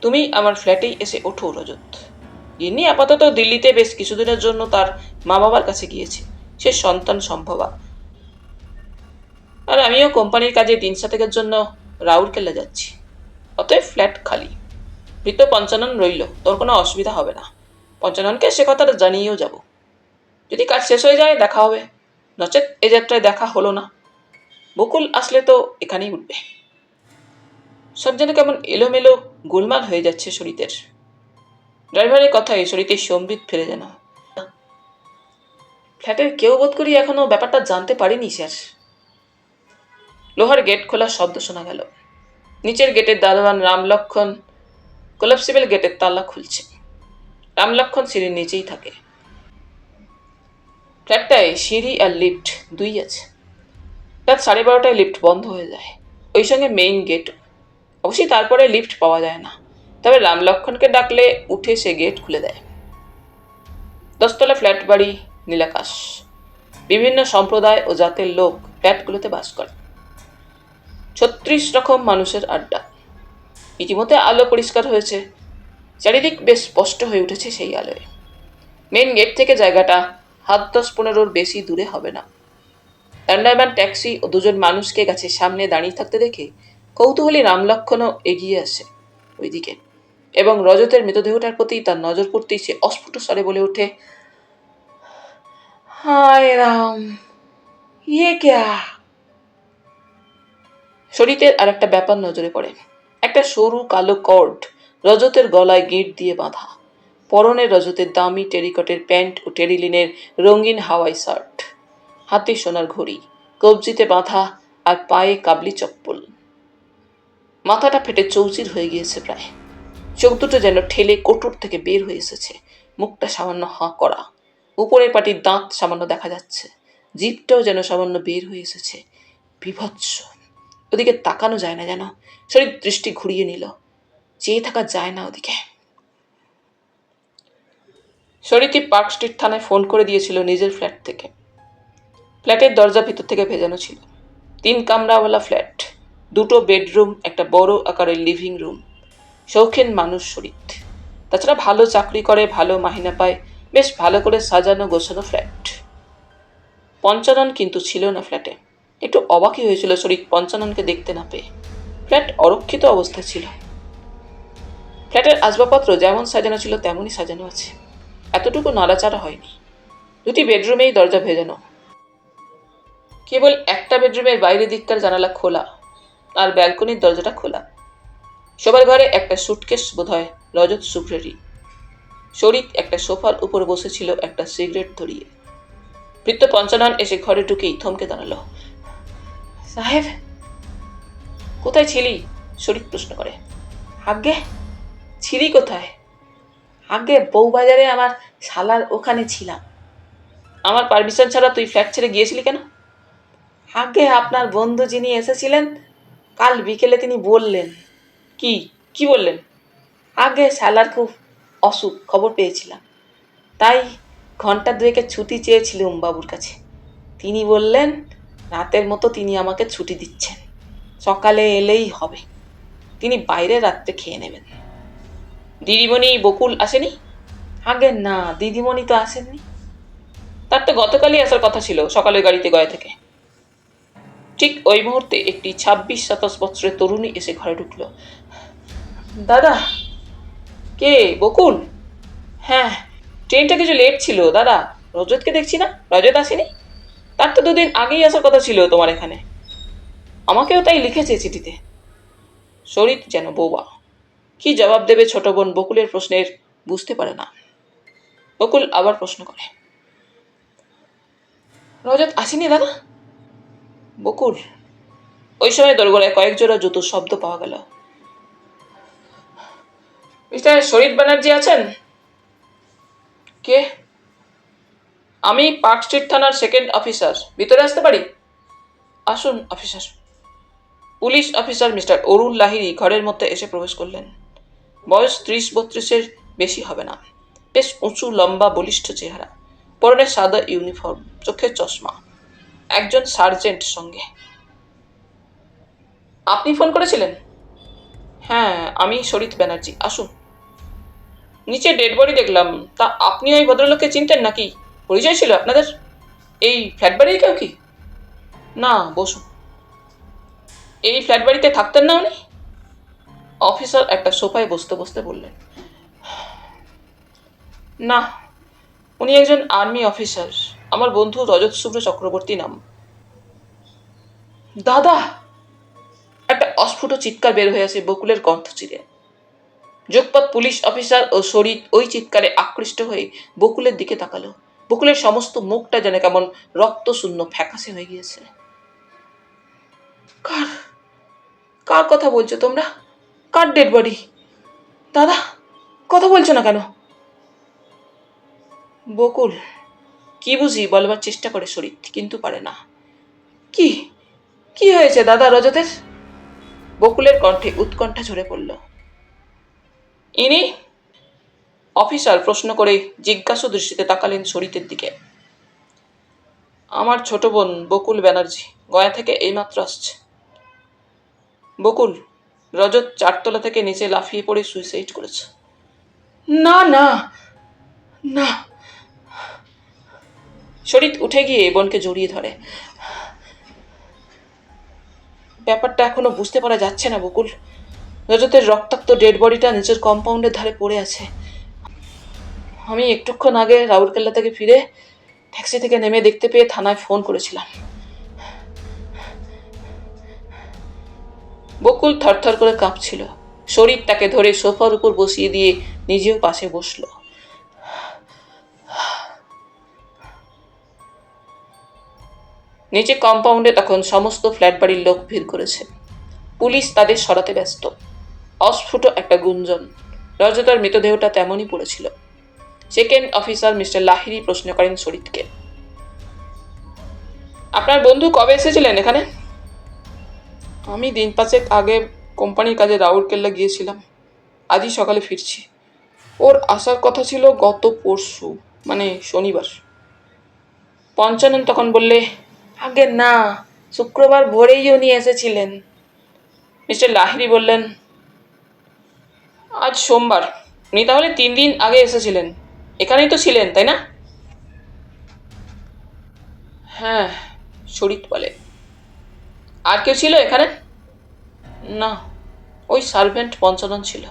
তুমি আমার ফ্ল্যাটেই এসে ওঠো রজত। ইনি আপাতত দিল্লিতে বেশ কিছুদিনের জন্য তার মা বাবার কাছে গিয়েছে, সে সন্তান সম্ভবা। আর আমিও কোম্পানির কাজে 3 শতকের জন্য রাউরকেল্লা যাচ্ছি। অতএব ফ্ল্যাট খালি। মৃত পঞ্চানন রইল, তোর কোনো অসুবিধা হবে না। পঞ্চাননকে সে কথাটা জানিয়েও যাব। যদি কাজ শেষ হয়ে যায় দেখা হবে, নচেৎ এ যাত্রায় দেখা হলো না। বকুল আসলে তো এখানেই উঠবে। সব যেন কেমন এলোমেলো গোলমাল হয়ে যাচ্ছে শরীরের। ড্রাইভারের কথায় শরীরের সম্বিত ফেলে যেন। ফ্ল্যাটের কেউ বোধ করি এখনো ব্যাপারটা জানতে পারিনি স্যার। লোহার গেট খোলার শব্দ শোনা গেল। নিচের গেটের দারোয়ান রামলক্ষণ কোলাপসিবল গেটের তালা খুলছে। রামলক্ষণ সিঁড়ির নিচেই থাকে। ফ্ল্যাটটায় সিঁড়ি আর লিফট দুই আছে। রাত 12:30টায় লিফট বন্ধ হয়ে যায়, ওই সঙ্গে মেইন গেট। অবশ্যই তারপরে লিফট পাওয়া যায় না, তবে রামলক্ষণকে ডাকলে উঠে সে গেট খুলে দেয়। 10তলা ফ্ল্যাট বাড়ি, নীলাকাশ। বিভিন্ন সম্প্রদায় ও জাতের লোক ফ্ল্যাটগুলোতে বাস করে। 36 রকম মানুষের আড্ডা। ইতিমধ্যে আলো পরিষ্কার হয়েছে, চারিদিক বেশ স্পষ্ট হয়ে উঠেছে সেই আলোয়। মেন গেট থেকে জায়গাটা 7-10-15 বেশি দূরে হবে না। টান্ডারম্যান ট্যাক্সি ও 2জন মানুষকে গাছের সামনে দাঁড়িয়ে থাকতে দেখে কৌতূহলী রামলক্ষণও এগিয়ে আসে ওইদিকে, এবং রজতের মৃতদেহটার প্রতি তার নজর পড়তেই সে অস্ফুট স্বরে বলে ওঠে, হায় রাম, ইয়ে ক্যা? শরীরের আর একটা ব্যাপার নজরে পড়ে। একটা সরু কালো কর্ড রজতের গলায় গিঁট দিয়ে বাঁধা। পরনে রজতের দামি টেরিকটের প্যান্ট ও টেরিলিনের রঙিন হাওয়াই শার্ট। হাতে সোনার ঘড়ি, কবজিতে বাঁধা, আর পায়ে কাবলি চপ্পল। মাথাটা ফেটে চৌচির হয়ে গিয়েছে প্রায়। চোখ দুটো যেন ঠেলে কোটর থেকে বের হয়ে এসেছে। মুখটা সামান্য হাঁ করা, উপরের পাটির দাঁত সামান্য দেখা যাচ্ছে। জিভটাও যেন সামান্য বের হয়ে এসেছে। বিভৎস। ওদিকে তাকানো যায় না যেন। শরীর দৃষ্টি ঘুরিয়ে নিল, চেয়ে থাকা যায় না ওদিকে। শরীরটি পার্ক স্ট্রিট থানায় ফোন করে দিয়েছিল নিজের ফ্ল্যাট থেকে। ফ্ল্যাটের দরজা ভিতর থেকে ভেজানো ছিল। 3 কামরাওয়ালা ফ্ল্যাট, 2টো বেডরুম, একটা বড় আকারের লিভিং রুম। শৌখিন মানুষ শরীর। তাছাড়া ভালো চাকরি করে, ভালো মাহিনা পায়, বেশ ভালো করে সাজানো গোছানো ফ্ল্যাট। পঞ্চানন কিন্তু ছিল না ফ্ল্যাটে। একটু অবাকই হয়েছিল শরীর পঞ্চাননকে দেখতে না পেয়ে। ফ্ল্যাট অরক্ষিত অবস্থায় ছিল। ফ্ল্যাটের আসবাবপত্র যেমন সাজানো ছিল তেমনই সাজানো আছে, এতটুকু নাড়াচাড়া হয়নি। 2টি বেডরুমেই দরজা ভেজানো। কেবল একটা বেডরুমের বাইরের দিকটার জানালা খোলা, আর ব্যালকনির দরজাটা খোলা। শোবার ঘরে একটা সুটকেস বোধহয় রজত শুভ্রেরই। শরীর একটা সোফার উপর বসেছিল একটা সিগারেট ধরিয়ে। বৃদ্ধ পঞ্চানন এসে ঘরে ঢুকেই থমকে দাঁড়ালো। সাহেব, কোথায় ছিলি? শরীর প্রশ্ন করে। আগে ছিলি কোথায়? আগে বউবাজারে আমার শালার ওখানে ছিলাম। আমার পারমিশন ছাড়া তুই ফ্ল্যাট ছেড়ে গিয়েছিলি কেন? আগে আপনার বন্ধু যিনি এসেছিলেন কাল বিকেলে তিনি বললেন। কি কি বললেন? আগে শালার খুব অসুখ খবর পেয়েছিলাম, তাই 1-2 ছুটি চেয়েছিলুম বাবুর কাছে। তিনি বললেন রাতের মতো তিনি আমাকে ছুটি দিচ্ছেন, সকালে এলেই হবে। তিনি বাইরে রাত্রে খেয়ে নেবেন। দিদিমণি বকুল আসেনি? আগে না, দিদিমণি তো আসেননি। তার তো গতকালই আসার কথা ছিল, সকালের গাড়িতে গয়া থেকে। ঠিক ওই মুহূর্তে একটি 26-27 বছরের তরুণী এসে ঘরে ঢুকলো। দাদা। কে? বকুল? হ্যাঁ, ট্রেনটা কিছু লেট ছিল দাদা। রজতকে দেখছি না, রজত আসেনি। তার তো 2 দিন আগেই আসার কথা ছিল তোমার এখানে। আমাকেও তাই লিখেছে চিঠিতে। শরীর যেন বোবা, কি জবাব দেবে ছোট বোন বকুলের প্রশ্নের বুঝতে পারে না। বকুল আবার প্রশ্ন করে, রজত আসেনি দাদা? বকুল। ওই সময় দোরগোড়ায় কয়েক জোড়া জুতোর শব্দ পাওয়া গেল। মিস্টার শরীর ব্যানার্জি আছেন? কে? আমি পার্ক স্ট্রিট থানার 2nd অফিসার। ভিতরে আসতে পারি? আসুন অফিসার। পুলিশ অফিসার মিস্টার অরুণ লাহিড়ী ঘরের মধ্যে এসে প্রবেশ করলেন। বয়স 30-32-এর বেশি হবে না। বেশ উঁচু, লম্বা, বলিষ্ঠ চেহারা। পরনে সাদা ইউনিফর্ম, চোখে চশমা। একজন সার্জেন্ট সঙ্গে। আপনি ফোন করেছিলেন? হ্যাঁ, আমি শরীত ব্যানার্জি, আসুন। নিচে ডেড বডি দেখলাম, তা আপনি ওই ভদ্রলোককে চিনতেন নাকি? পরিচয় ছিল আপনাদের? এই ফ্ল্যাট বাড়ির কেউ কি? না, বসুন। এই ফ্ল্যাট বাড়িতে থাকতেন না উনি? অফিসার একটা সোফায় বসতে বসতে বললেন। না, উনি একজন আর্মি অফিসার। আমার বন্ধু রজত শুভ্র চক্রবর্তী নাম। দাদা! একটা অস্ফুট চিৎকার বের হয়ে আসে বকুলের কণ্ঠ চিরে। যোগপাত পুলিশ অফিসার ও শরীর ওই চিৎকারে আকৃষ্ট হয়ে বকুলের দিকে তাকালো। বকুলের সমস্ত মুখটা যেন কেমন রক্তশূন্য ফ্যাকাশে হয়ে গিয়েছে। কার কার কথা বলছো তোমরা? কার ডেড বডি? দাদা, কথা বলছো না কেন? বকুল কি বুঝি বলবার চেষ্টা করে শরীর, কিন্তু পারে না। কি কি হয়েছে দাদা রজতের? বকুলের কণ্ঠে উৎকণ্ঠা ঝরে পড়ল। ইনি? অফিসার প্রশ্ন করে জিজ্ঞাসু দৃষ্টিতে তাকালেন শরীরের দিকে। আমার ছোট বোন বকুল ব্যানার্জি, গয়া থেকে এইমাত্র আসছে। বকুল, রজত 4 তলা থেকে নিচে লাফিয়ে পড়ে সুইসাইড করেছে। না না না। শরীর উঠে গিয়ে বোনকে জড়িয়ে ধরে। ব্যাপারটা এখনো বুঝতে পারা যাচ্ছে না বকুল। রজতের রক্তাক্ত ডেড বডিটা নিচের কম্পাউন্ডের ধারে পড়ে আছে। আমি একটুক্ষণ আগে রাউরকেল্লা থেকে ফিরে ট্যাক্সি থেকে নেমে দেখতে পেয়ে থানায় ফোন করেছিলাম। বকুল থরথর করে কাঁপছিল। শরীর তাকে ধরে সোফার উপর বসিয়ে দিয়ে নিজেও পাশে বসল। নিচে কম্পাউন্ডে তখন সমস্ত ফ্ল্যাট বাড়ির লোক ভিড় করেছে। পুলিশ তাদের সরাতে ব্যস্ত। অস্ফুট একটা গুঞ্জন। রজতার মৃতদেহটা তেমনই পড়েছিল। সেকেন্ড অফিসার মিস্টার লাহিড়ী প্রশ্ন করেন শরীরকে। আপনার বন্ধু কবে এসেছিলেন এখানে? আমি দিন 5 আগে কোম্পানির কাজে রাউরকেল্লা গিয়েছিলাম। আজই সকালে ফিরছি। ওর আসার কথা ছিল গত পরশু, মানে শনিবার। পঞ্চানন তখন বললে, আগে না, শুক্রবার ভোরেই উনি এসেছিলেন। মিস্টার লাহিড়ী বললেন, আজ সোমবার, উনি তাহলে 3 দিন আগে এসেছিলেন। এখানেই তো ছিলেন, তাই না? হ্যাঁ, শরীর বলে। আর কেউ ছিল এখানে? না, ওই সার্ভেন্ট পঞ্চানন ছিল।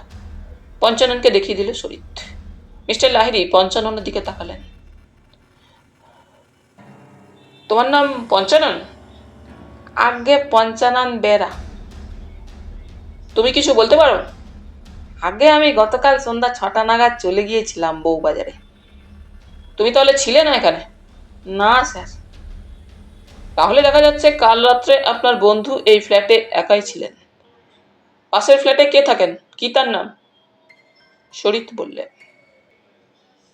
পঞ্চাননকে দেখিয়ে দিল শরীর। মিস্টার লাহিড়ী পঞ্চাননের দিকে তাকালেন। তোমার নাম পঞ্চানন? আগে পঞ্চানন বেরা। তুমি কিছু বলতে পারো? আগে আমি গতকাল সন্ধ্যা 6টা নাগাদ চলে গিয়েছিলাম বউবাজারে। তুমি তাহলে ছিলে না এখানে? না স্যার। তাহলে দেখা যাচ্ছে কাল রাত্রে আপনার বন্ধু এই ফ্ল্যাটে একাই ছিলেন। পাশের ফ্ল্যাটে কে থাকেন, কি তার নাম? শরীত বললে,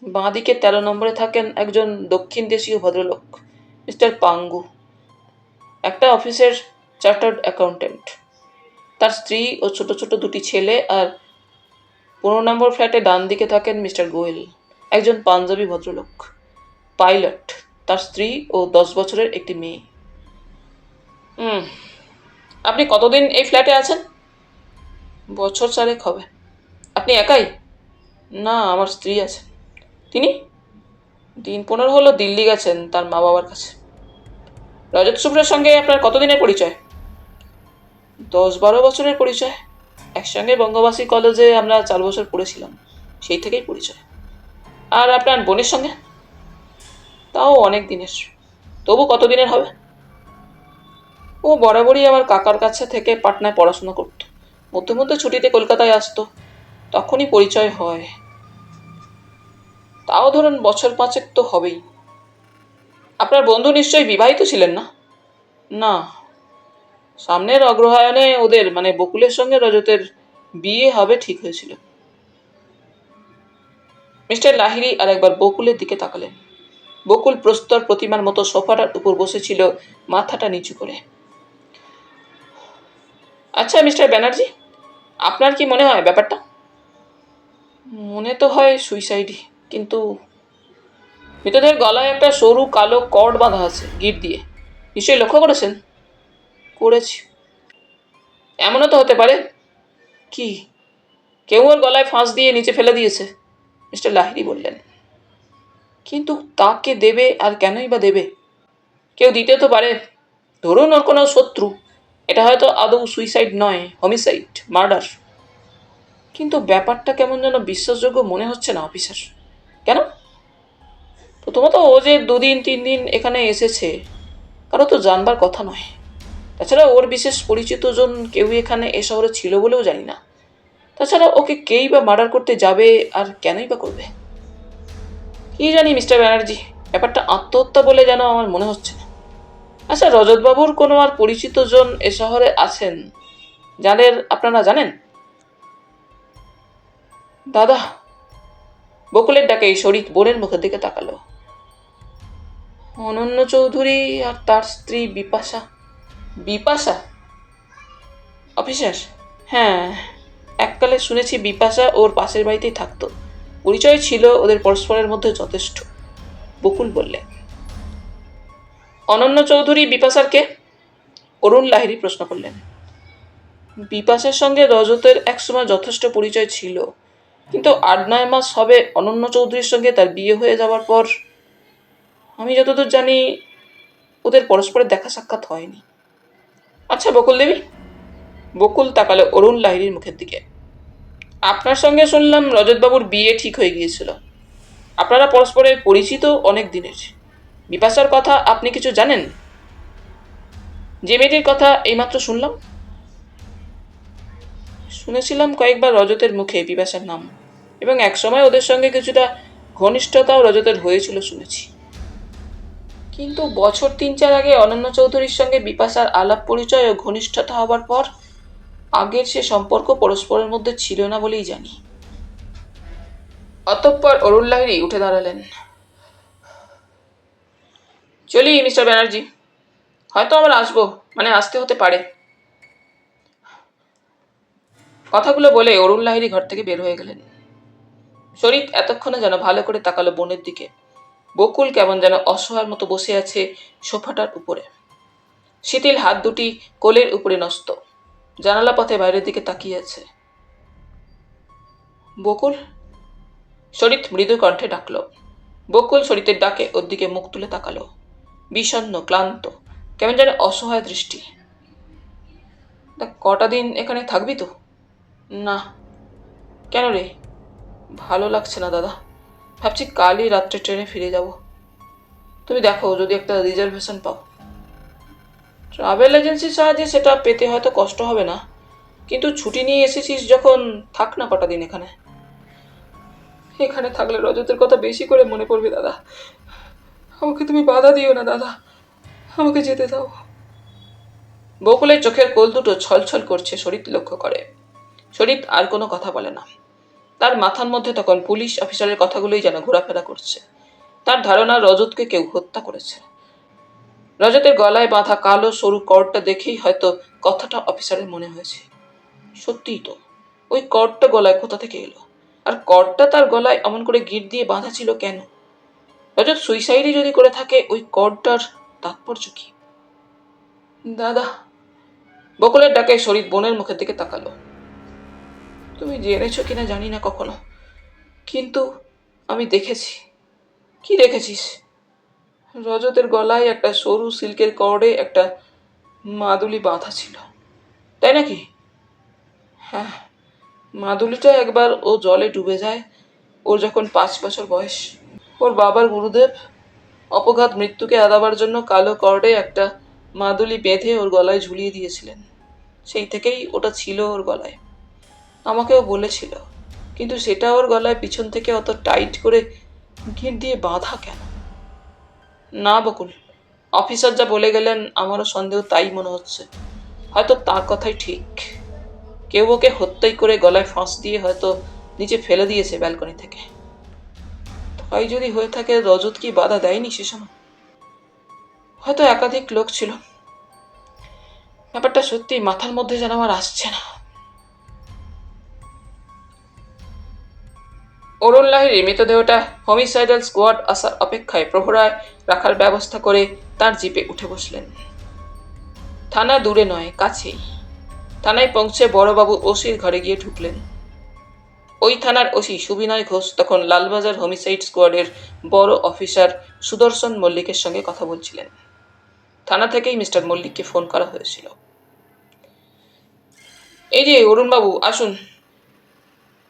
বাঁদিকে 13 নম্বরে থাকেন একজন দক্ষিণ দেশীয় ভদ্রলোক, মিস্টার পাঙ্গু। একটা অফিসের চার্টার্ড অ্যাকাউন্টেন্ট। তার স্ত্রী ও ছোট ছোট 2টি ছেলে। আর 15 নম্বর ফ্ল্যাটে ডান দিকে থাকেন মিস্টার গোয়েল, একজন পাঞ্জাবি ভদ্রলোক, পাইলট। তার স্ত্রী ও 10 বছরের একটি মেয়ে। আপনি কতদিন এই ফ্ল্যাটে আছেন? বছর 4 হবে। আপনি একাই? না, আমার স্ত্রী আছে। তিনি? দিন 15 হলো দিল্লি গেছেন তার মা বাবার কাছে। রজত শুভ্রের সঙ্গে আপনার কতদিনের পরিচয়? 10-12 বছরের পরিচয়। একসঙ্গে বঙ্গবাসী কলেজে আমরা 4 বছর পড়েছিলাম, সেই থেকেই পরিচয়। আর আপনার বোনের সঙ্গে? তাও অনেক দিনের। তবু কতদিনের হবে? ও বরাবরই আমার কাকার কাছে থেকে পাটনায় পড়াশোনা করত। মধ্যে মধ্যে ছুটিতে কলকাতায় আসতো, তখনই পরিচয় হয়। তাও ধরুন বছর 5 তো হবেই। আপনার বন্ধু নিশ্চয়ই বিবাহিত ছিলেন না? না, সামনের অগ্রহায়ণে ওদের, মানে বকুলের সঙ্গে রজতের বিয়ে হবে ঠিক হয়েছিল। মিস্টার লাহিড়ী আর একবার বকুলের দিকে তাকালেন। বকুল প্রস্তর প্রতিমার মতো সোফাটার উপর বসেছিল, মাথাটা নিচু করে। আচ্ছা মিস্টার ব্যানার্জি, আপনার কি মনে হয় ব্যাপারটা? মনে তো হয় সুইসাইডই, কিন্তু মৃতদেহের গলায় একটা সরু কালো কর্ড বাঁধা আছে গিট দিয়ে। নিশ্চয়ই লক্ষ্য করেছেন? করেছি। এমনও তো হতে পারে কি? কেউ ওর গলায় ফাঁস দিয়ে নিচে ফেলে দিয়েছে, মিস্টার লাহিড়ী বললেন। কিন্তু তাকে দেবে আর কেনই বা দেবে? কেউ দিতে তো পারে, ধরুন ওর কোনো শত্রু। এটা হয়তো আদৌ সুইসাইড নয়, হোমিসাইড, মার্ডার। কিন্তু ব্যাপারটা কেমন যেন বিশ্বাসযোগ্য মনে হচ্ছে না অফিসার। কেন? প্রথমত ও যে 2-3 দিন এখানে এসেছে কারো তো জানবার কথা নয়। তাছাড়া ওর বিশেষ পরিচিতজন কেউ এখানে এ শহরে ছিল বলেও জানি না। তাছাড়া ওকে কেই বা মার্ডার করতে যাবে আর কেনই বা করবে? কি জানি মিস্টার ব্যানার্জি, ব্যাপারটা আত্মহত্যা বলে যেন আমার মনে হচ্ছে না। আচ্ছা, রজতবাবুর কোনো আর পরিচিতজন এ শহরে আছেন যাদের আপনারা জানেন? দাদা, বকুলের ডাকে শরীর বোনের মুখের দিকে তাকালো। অনন্য চৌধুরী আর তার স্ত্রী বিপাশা। বিপাশা? অফিসার, হ্যাঁ, এককালে শুনেছি বিপাশা ওর পাশের বাড়িতেই থাকতো। পরিচয় ছিল ওদের পরস্পরের মধ্যে যথেষ্ট। বকুল বললে। অনন্য চৌধুরী বিপাশার কে? অরুণ লাহিড়ী প্রশ্ন করলেন। বিপাশার সঙ্গে রজতের একসময় যথেষ্ট পরিচয় ছিল, কিন্তু 8-9 মাস হবে অনন্য চৌধুরীর সঙ্গে তার বিয়ে হয়ে যাওয়ার পর আমি যতদূর জানি ওদের পরস্পরের দেখা সাক্ষাৎ হয়নি। আচ্ছা বকুল দেবী, বকুল তাকালো অরুণ লাহিড়ীর মুখের দিকে। আপনার সঙ্গে শুনলাম রজতবাবুর বিয়ে ঠিক হয়ে গিয়েছিল। আপনারা পরস্পরের পরিচিত অনেক দিনের। বিপাশার কথা আপনি কিছু জানেন? যে মেয়েটির কথা এইমাত্র শুনলাম। শুনেছিলাম কয়েকবার রজতের মুখে বিপাশার নাম, এবং একসময় ওদের সঙ্গে কিছুটা ঘনিষ্ঠতাও রজতের হয়েছিল শুনেছি। কিন্তু বছর 3-4 আগে অনন্য চৌধুরীর সঙ্গে বিপাশার আলাপ পরিচয় ও ঘনিষ্ঠতা হবার পর আগের সে সম্পর্ক পরস্পরের মধ্যে ছিল না বলেই জানি। অতঃপর অরুণ লাহিড়ী উঠে দাঁড়ালেন। চলি মিস্টার ব্যানার্জি, হয়তো আবার আসবো, মানে আসতে হতে পারে। কথাগুলো বলে অরুণ লাহিড়ী ঘর থেকে বের হয়ে গেলেন। শরীর এতক্ষণে যেন ভালো করে তাকালো বোনের দিকে। বকুল কেমন যেন অসহায়ের মতো বসে আছে সোফাটার উপরে, শিথিল হাত দুটি কোলের উপরে ন্যস্ত, জানালা পথে বাইরের দিকে তাকিয়ে আছে। বকুল? শরীর মৃদু কণ্ঠে ডাকলো। বকুল শরীরের ডাকে ওর দিকে মুখ তুলে তাকালো, বিষণ্ণ, ক্লান্ত, কেমন যেন অসহায় দৃষ্টি। কটা দিন এখানে থাকবি তো? না। কেন রে? ভালো লাগছে না দাদা, ভাবছি কালই রাত্রে ট্রেনে ফিরে যাব। তুমি দেখো যদি একটা রিজার্ভেশন পাও। ট্রাভেল এজেন্সির সাহায্যে সেটা পেতে হয়তো কষ্ট হবে না, কিন্তু ছুটি নিয়ে এসেছিস যখন, থাক না কটা দিন এখানে। এখানে থাকলে রজতের কথা বেশি করে মনে পড়বে দাদা। আমাকে তুমি বাধা দিও না দাদা, আমাকে যেতে দাও। বকুলের চোখের কোল দুটো ছলছল করছে শরীর লক্ষ্য করে। শরীর আর কোনো কথা বলে না। তার মাথার মধ্যে তখন পুলিশ অফিসারের কথাগুলোই যেন ঘোরাফেরা করছে। তার ধারণা রজতকে কেউ হত্যা করেছে। রজতের গলায় বাঁধা কালো সরু কর্ডটা দেখেই হয়তো কথাটা অফিসারের মনে হয়েছে। সত্যিই তো, ওই কর্ডটা গলায় কোথা থেকে এলো? আর কর্ডটা তার গলায় এমন করে গিট দিয়ে বাঁধা ছিল কেন? রজত সুইসাইডই যদি করে থাকে, ওই কর্ডটার তাৎপর্য কি? দাদা, বকুলের ডাকে শরীর বোনের মুখের দিকে তাকালো। তুমি জেনেছো কিনা জানি না কখনো, কিন্তু আমি দেখেছি। কি দেখেছিস? রজতের গলায় একটা সরু সিল্কের কর্ডে একটা মাদুলি বাঁধা ছিল। তাই নাকি? হ্যাঁ, মাদুলিটা একবার ও জলে ডুবে যায় ওর যখন 5 বছর বয়স। ওর বাবার গুরুদেব অপঘাত মৃত্যুকে এড়াবার জন্য কালো কর্ডে একটা মাদুলি বেঁধে ওর গলায় ঝুলিয়ে দিয়েছিলেন। সেই থেকেই ওটা ছিল ওর গলায়। আমাকেও বলেছিল, কিন্তু সেটা ওর গলায় পিছন থেকে অত টাইট করে গিঁট দিয়ে বাঁধা কেন? না বকুল, অফিসার যা বলে গেলেন আমারও সন্দেহ তাই মনে হচ্ছে। হয়তো তার কথাই ঠিক। কেউ ওকে হত্যাই করে গলায় ফাঁস দিয়ে হয়তো নিচে ফেলে দিয়েছে ব্যালকনি থেকে। তাই যদি হয়ে থাকে, রজত কি বাধা দেয়নি সে সময়? হয়তো একাধিক লোক ছিল। ব্যাপারটা সত্যি মাথার মধ্যে যেন আমার আসছে না। অরুণ লাহিড়ী মৃতদেহটা হোমিসাইডাল স্কোয়াড আসার অপেক্ষায় প্রহরায় রাখার ব্যবস্থা করে তার জিপে উঠে বসলেন। থানা দূরে নয়, কাছেই। থানায় পৌঁছে বড়বাবু ওসির ঘরে গিয়ে ঢুকলেন। ওই থানার ওসি সুবিনয় ঘোষ তখন লালবাজার হোমিসাইড স্কোয়াডের বড় অফিসার সুদর্শন মল্লিকের সঙ্গে কথা বলছিলেন। থানা থেকেই মিস্টার মল্লিককে ফোন করা হয়েছিল। এই যে অরুণবাবু, আসুন।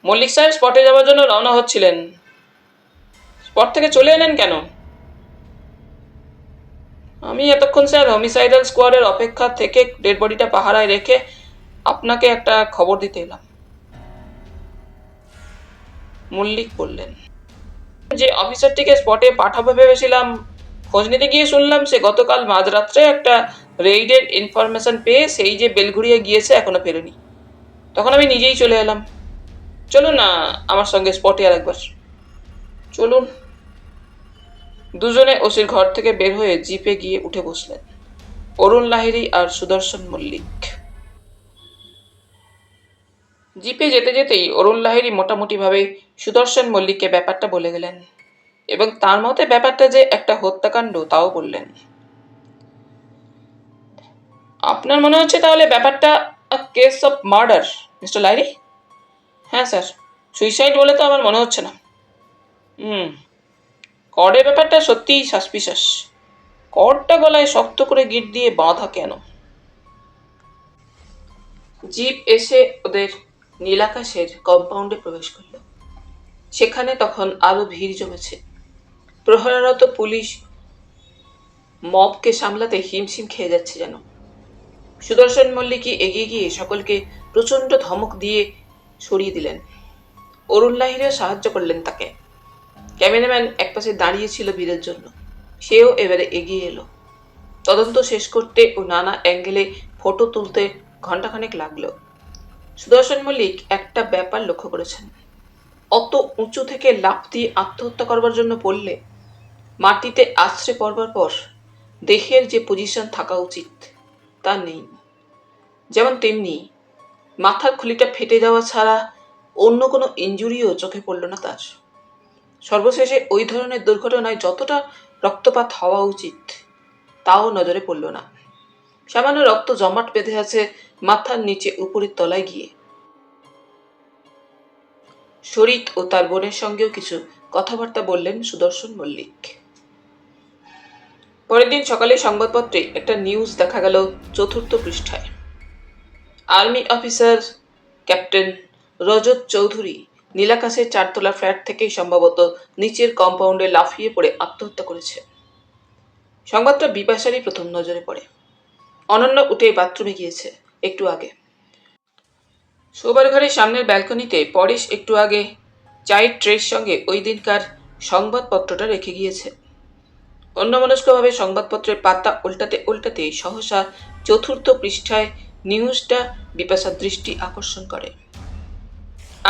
মল্লিক সাহেব স্পটে যাওয়ার জন্য রওনা হচ্ছিলেন। স্পট থেকে চলে এলেন কেন? আমি এতক্ষণ স্যার হোমিসাইডাল স্কোয়াডের অপেক্ষা থেকে ডেড বডিটা পাহারায় রেখে আপনাকে একটা খবর দিতে এলাম। মল্লিক বললেন, যে অফিসারটিকে স্পটে পাঠাবো ভেবেছিলাম, খোঁজ নিতে গিয়ে শুনলাম সে গতকাল মাঝরাত্রে একটা রেইডের ইনফরমেশন পেয়ে সেই যে বেলঘুরিয়ে গিয়েছে এখনো ফেরেনি। তখন আমি নিজেই চলে এলাম। চলুন না আমার সঙ্গে স্পটে আর একবার। চলুন। দুজনে ওসির ঘর থেকে বের হয়ে জিপে গিয়ে উঠে বসলেন, অরুণ লাহিড়ী আর সুদর্শন মল্লিক। জিপে যেতে যেতেই অরুণ লাহিড়ী মোটামুটিভাবে সুদর্শন মল্লিককে ব্যাপারটা বলে গেলেন এবং তার মতে ব্যাপারটা যে একটা হত্যাকাণ্ড তাও বললেন। আপনার মনে হচ্ছে তাহলে ব্যাপারটা case of murder, mister Lahiri? হ্যাঁ স্যার, সুইসাইড বলে তো আমার মনে হচ্ছে না। কর্ডের ব্যাপারটা সত্যিই সাসপিশাস। কর্ডটা গলায় শক্ত করে গিট দিয়ে বাঁধা কেন? জিপ এসে ওদের নীলাকাশের কম্পাউন্ডে প্রবেশ করল। সেখানে তখন আরো ভিড় জমেছে। প্রহরারত পুলিশ মবকে সামলাতে হিমশিম খেয়ে যাচ্ছে যেন। সুদর্শন মল্লিকই এগিয়ে গিয়ে সকলকে প্রচণ্ড ধমক দিয়ে সরিয়ে দিলেন। অরুণ লাহিড়ীও সাহায্য করলেন তাকে। ক্যামেরাম্যান একপাশে দাঁড়িয়ে ছিল ভিড়ের জন্য, সেও এবারে এগিয়ে এলো। তদন্ত শেষ করতে ও নানা অ্যাঙ্গেলে ফটো তুলতে ঘণ্টাখানেক লাগলো। সুদর্শন মল্লিক একটা ব্যাপার লক্ষ্য করেছেন, অত উঁচু থেকে লাফ দিয়ে আত্মহত্যা করবার জন্য পড়লে মাটিতে আছড়ে পড়বার পর দেহের যে পজিশন থাকা উচিত তা নেই। যেমন তেমনি মাথার খুলিটা ফেটে যাওয়া ছাড়া অন্য কোনো ইনজুরিও চোখে পড়ল না তার। সর্বশেষে ওই ধরনের দুর্ঘটনায় যতটা রক্তপাত হওয়া উচিত তাও নজরে পড়ল না। সামান্য রক্ত জমাট বেঁধে আছে মাথার নিচে উপরের তলায় গিয়ে। শরীর ও তার বোনের সঙ্গেও কিছু কথাবার্তা বললেন সুদর্শন মল্লিক। পরের দিন সকালে সংবাদপত্রে একটা নিউজ দেখা গেল ৪র্থ পৃষ্ঠায়। আর্মি অফিসার ক্যাপ্টেন রজত চৌধুরী নীলাকাশের 4তলা ফ্ল্যাট থেকেই সম্ভবত নিচের কম্পাউন্ডে লাফিয়ে পড়ে আত্মহত্যা করেছে। সংবাদটা বিপাশারই প্রথম নজরে পড়ে। অনন্য উঠে বাথরুমে গিয়েছে একটু আগে। শোবার ঘরের সামনের ব্যালকনিতে পরেশ একটু আগে চায়ের ট্রের সঙ্গে ওই দিনকার সংবাদপত্রটা রেখে গিয়েছে। অন্যমনস্কভাবে সংবাদপত্রের পাতা উল্টাতে উল্টাতে সহসা ৪র্থ পৃষ্ঠায় নিউজটা বিপাশার দৃষ্টি আকর্ষণ করে।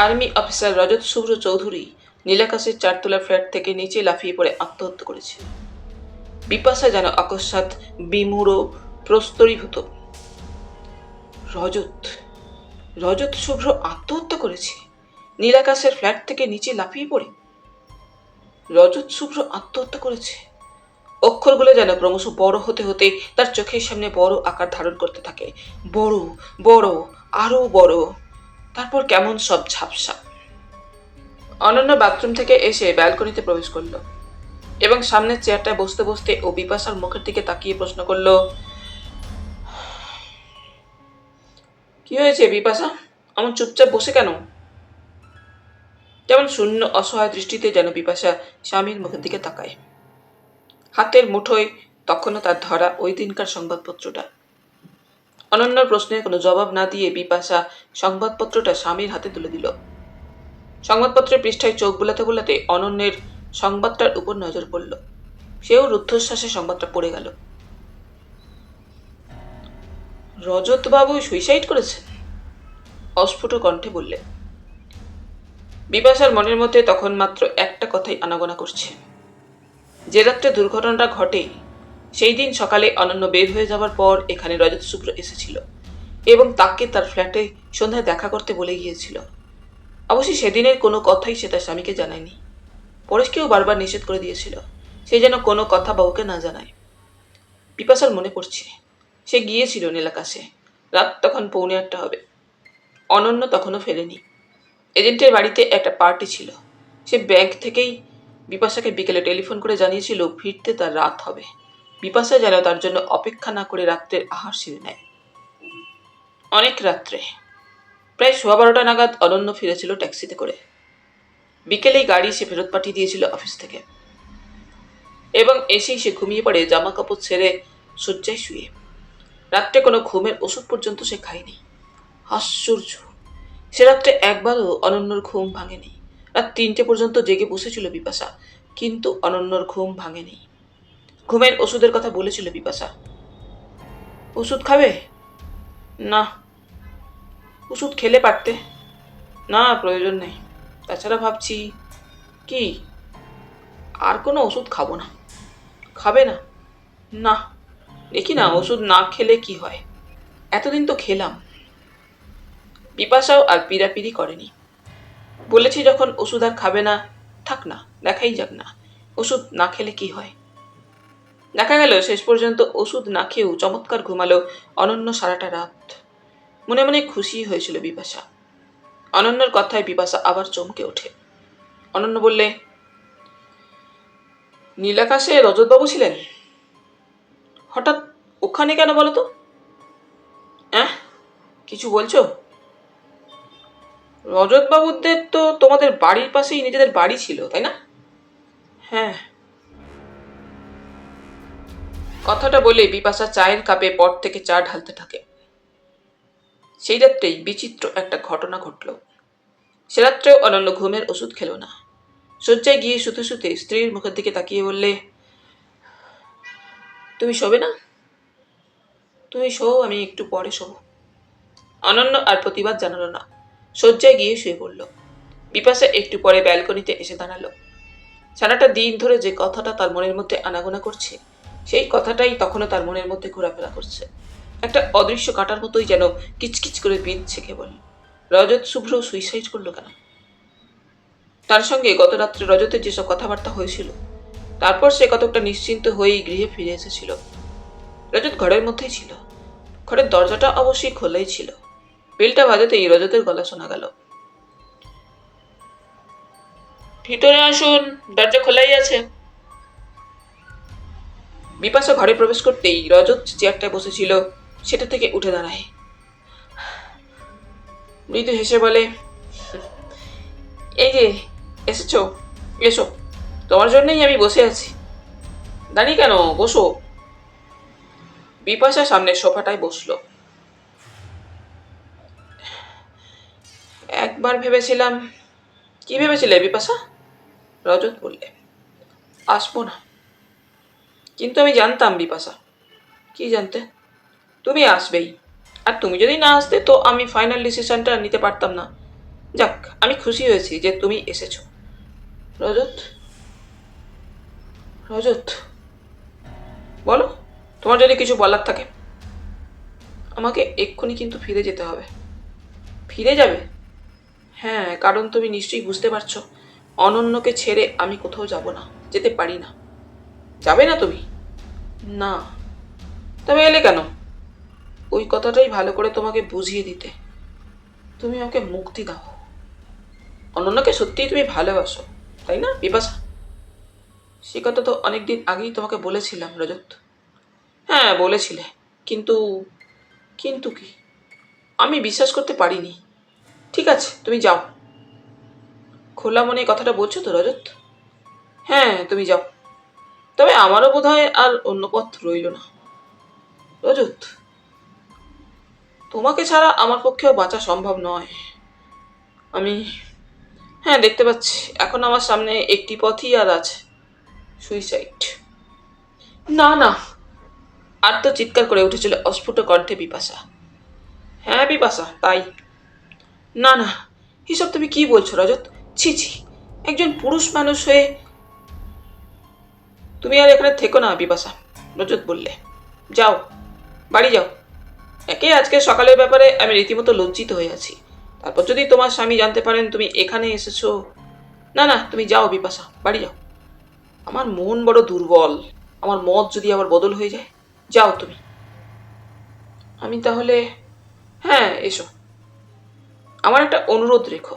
আর্মি অফিসার রজত শুভ্র চৌধুরী নীলাকাশের 4তলা ফ্ল্যাট থেকে নিচে লাফিয়ে পড়ে আত্মহত্যা করেছে। বিপাশা যেন অকস্মাৎ বিমূঢ় প্রস্তরীভূত। রজত শুভ্র আত্মহত্যা করেছে নীলাকাশের ফ্ল্যাট থেকে নিচে লাফিয়ে পড়ে। রজত শুভ্র আত্মহত্যা করেছে। অক্ষরগুলো যেন ক্রমশ বড় হতে হতে তার চোখের সামনে বড় আকার ধারণ করতে থাকে। বড় বড় আরো বড়, তারপর কেমন সব ঝাপসা। অনন্য বাথরুম থেকে এসে ব্যালকনিতে প্রবেশ করলো এবং সামনের চেয়ারটায় বসতে বসতে ও বিপাশার মুখের দিকে তাকিয়ে প্রশ্ন করলো, কি হয়েছে বিপাশা, এমন চুপচাপ বসে কেন? যেমন শূন্য অসহায় দৃষ্টিতে যেন বিপাশা স্বামীর মুখের দিকে তাকায়। হাতের মুঠোয় তখনও তার ধরা ওই দিনকার সংবাদপত্রটা। অনন্যর প্রশ্নের কোনো জবাব না দিয়ে বিপাশা সংবাদপত্রটা স্বামীর হাতে তুলে দিল। সংবাদপত্রের পৃষ্ঠায় চোখ বোলাতে বোলাতে অনন্যের সংবাদটার উপর নজর পড়ল। সেও রুদ্ধশ্বাসে সংবাদটা পড়ে গেল। রজতবাবু সুইসাইড করেছেন, অস্ফুট কণ্ঠে বললেন। বিপাশার মনের মধ্যে তখন মাত্র একটা কথাই আনাগোনা করছে। যে রাত্রে দুর্ঘটনাটা ঘটে সেই দিন সকালে অনন্য বের হয়ে যাবার পর এখানে রজত শুভ্র এসেছিল এবং তাকে তার ফ্ল্যাটে সন্ধ্যায় দেখা করতে বলে গিয়েছিল। অবশ্যই সেদিনের কোনো কথাই সে তার স্বামীকে জানায়নি। পরেশকেও বারবার নিষেধ করে দিয়েছিল সে যেন কোনো কথা বাবুকে না জানায়। বিপাশার মনে পড়ছে সে গিয়েছিল নীলাকাশে, রাত তখন 8:45 হবে। অনন্য তখনও ফেরেনি। এজেন্টের বাড়িতে একটা পার্টি ছিল। সে ব্যাংক থেকেই বিপাশাকে বিকেলে টেলিফোন করে জানিয়েছিল ফিরতে তার রাত হবে। বিপাশা যেন তার জন্য অপেক্ষা না করে রাত্রের আহার সেরে নেয়। অনেক রাত্রে প্রায় 12:15 নাগাদ অনন্য ফিরেছিল ট্যাক্সিতে করে। বিকেলেই গাড়ি সে ফেরত পাঠিয়ে দিয়েছিল অফিস থেকে, এবং এসেই সে ঘুমিয়ে পড়ে জামা কাপড় ছেড়ে শয্যায় শুয়ে। রাত্রে কোনো ঘুমের ওষুধ পর্যন্ত সে খায়নি। আশ্চর্য, সে রাত্রে একবারও অনন্যর ঘুম ভাঙেনি। রাত 3টে পর্যন্ত জেগে বসেছিল বিপাশা, কিন্তু অনন্যর ঘুম ভাঙেনি। ঘুমের ওষুধের কথা বলেছিল বিপাশা। ওষুধ খাবে? না। ওষুধ খেলে পারতে। না, প্রয়োজন নেই। তাছাড়া ভাবছি কি, আর কোনো ওষুধ খাবো না। খাবে না? না। দেখি না ওষুধ না খেলে কি হয়। এতদিন তো খেলাম। বিপাশাও আর পিড়াপিড়ি করেনি। বলেছি যখন ওষুধ আর খাবে না, থাক না, দেখাই যাক না ওষুধ না খেলে কি হয়। দেখা গেল শেষ পর্যন্ত ওষুধ না খেয়েও চমৎকার ঘুমালো অনন্য সারাটা রাত। মনে মনে খুশি হয়েছিল বিপাশা। অনন্যর কথায় বিপাশা আবার চমকে ওঠে। অনন্য বললে, নীলাকাশে রজতবাবু ছিলেন? হঠাৎ ওখানে কেন বলো তো? কিছু বলছো? রজতবাবুদের তো তোমাদের বাড়ির পাশেই নিজেদের বাড়ি ছিল, তাই না? হ্যাঁ। কথাটা বলে বিপাশা চায়ের কাপে পট থেকে চা ঢালতে থাকে। সেই রাত্রেই বিচিত্র একটা ঘটনা ঘটল। সে রাত্রেও অনন্য ঘুমের ওষুধ খেল না। শয্যায় গিয়ে শুতে শুতে স্ত্রীর মুখের দিকে তাকিয়ে বললে, তুমি শোবে না? তুমি শো, আমি একটু পরে শোব। অনন্য আর প্রতিবাদ জানালো না। শয্যায় গিয়ে শুয়ে পড়ল। বিপাশা একটু পরে ব্যালকনিতে এসে দাঁড়ালো। সারাটা দিন ধরে যে কথাটা তার মনের মধ্যে আনাগোনা করছে, সেই কথাটাই তখনও তার মনের মধ্যে ঘোরাফেরা করছে। একটা অদৃশ্য কাঁটার মতোই যেন কিচকিচ করে বিঁধছে কেবল। রজত শুভ্র সুইসাইড করলো কেন? তার সঙ্গে গত রাত্রে রজতের যেসব কথাবার্তা হয়েছিল, তারপর সে কতকটা নিশ্চিন্ত হয়েই গৃহে ফিরে এসেছিল। রজত ঘরের মধ্যেই ছিল। ঘরের দরজাটা অবশ্যই খোলাই ছিল। বেলটা বাজাতেই রজতের গলা শোনা গেল, ভিতরে আসুন, দরজা খোলাই আছে। বিপাশা ঘরে প্রবেশ করতেই রজত চেয়ারটায় বসেছিল সেটা থেকে উঠে দাঁড়ায়। মৃদু হেসে বলে, এই যে এসেছো, এসো, তোমার জন্যই আমি বসে আছি। দাঁড়িয়ে কেন, বসো। বিপাশা সামনের সোফাটায় বসলো। একবার ভেবেছিলাম। কি ভেবেছিলে বিপাশা? রজত বললে, আসবো না। কিন্তু আমি জানতাম বিপাশা। কি জানতে? তুমি আসবেই। আর তুমি যদি না আসতে তো আমি ফাইনাল ডিসিশনটা নিতে পারতাম না। যাক, আমি খুশি হয়েছি যে তুমি এসেছো। রজত, রজত, বলো, তোমার যদি কিছু বলার থাকে। আমাকে এক্ষুনি কিন্তু ফিরে যেতে হবে। ফিরে যাবে? হ্যাঁ, কারণ তুমি নিশ্চয়ই বুঝতে পারছো অনন্যকে ছেড়ে আমি কোথাও যাব না, যেতে পারি না। যাবে না তুমি? না। তবে এলে কেন? ওই কথাটাই ভালো করে তোমাকে বুঝিয়ে দিতে। তুমি আমাকে মুক্তি দাও। অনন্যকে সত্যিই তুমি ভালোবাসো, তাই না বিপাশা? সে কথা তো অনেকদিন আগেই তোমাকে বলেছিলাম রজত। হ্যাঁ, বলেছিলে, কিন্তু কিন্তু কি? আমি বিশ্বাস করতে পারিনি। ঠিক আছে, তুমি যাও। খোলা মনে কথাটা বলছো তো রজত? হ্যাঁ, তুমি যাও। তবে আমারও বোধহয় আর অন্য পথ রইল না। রজত, তোমাকে ছাড়া আমার পক্ষেও বাঁচা সম্ভব নয়। আমি, হ্যাঁ দেখতে পাচ্ছি, এখন আমার সামনে একটি পথই আর আছে, সুইসাইড। না না, আর তো চিৎকার করে উঠেছিল অস্ফুট কণ্ঠে বিপাশা। হ্যাঁ বিপাশা, তাই। না না, এসব তুমি কি বলছো রজত? ছি ছি, একজন পুরুষ মানুষ হয়ে। তুমি আর এখানে থেকো না বিপাশা, রজত বললে। যাও, বাড়ি যাও। একে আজকে সকালের ব্যাপারে আমি রীতিমতো লজ্জিত হয়ে আছি। তারপর যদি তোমার স্বামী জানতে পারেন তুমি এখানে এসেছো। না না, তুমি যাও বিপাশা, বাড়ি যাও। আমার মন বড় দুর্বল। আমার মত যদি আবার বদল হয়ে যায়। যাও তুমি। আমি তাহলে হ্যাঁ এসো, আমার একটা অনুরোধ রেখো,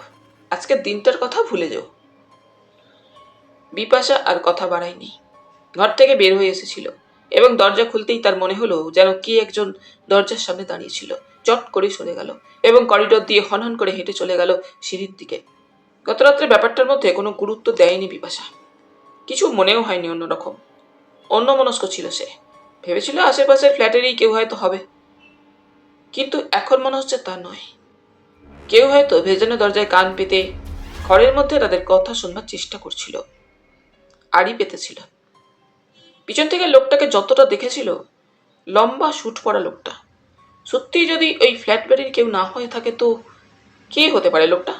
আজকের দিনটার কথা ভুলে যাও। বিপাশা আর কথা বাড়ায়নি, ঘর থেকে বের হয়ে এসেছিল এবং দরজা খুলতেই তার মনে হলো যেন কে একজন দরজার সামনে দাঁড়িয়েছিল। চট করে সরে গেল এবং করিডোর দিয়ে হনহন করে হেঁটে চলে গেল সিঁড়ির দিকে। গত রাত্রে ব্যাপারটার মধ্যে কোনো গুরুত্ব দেয়নি বিপাশা, কিছু মনেও হয়নি অন্যরকম। অন্যমনস্ক ছিল সে, ভেবেছিল আশেপাশের ফ্ল্যাটেরই কেউ হয়তো হবে, কিন্তু এখন মনে হচ্ছে তা নয়। কেউ হয়তো ভেজানো দরজায় কান পেতে ঘরের মধ্যে তাদের কথা শুনবার চেষ্টা করছিল, আড়ি পেতেছিল। পিছন থেকে লোকটাকে যতটা দেখেছিল, লম্বা শুট পড়া লোকটা, সত্যি যদি ওই ফ্ল্যাট বাড়ির কেউ না হয়ে থাকে তো কে হতে পারে লোকটা?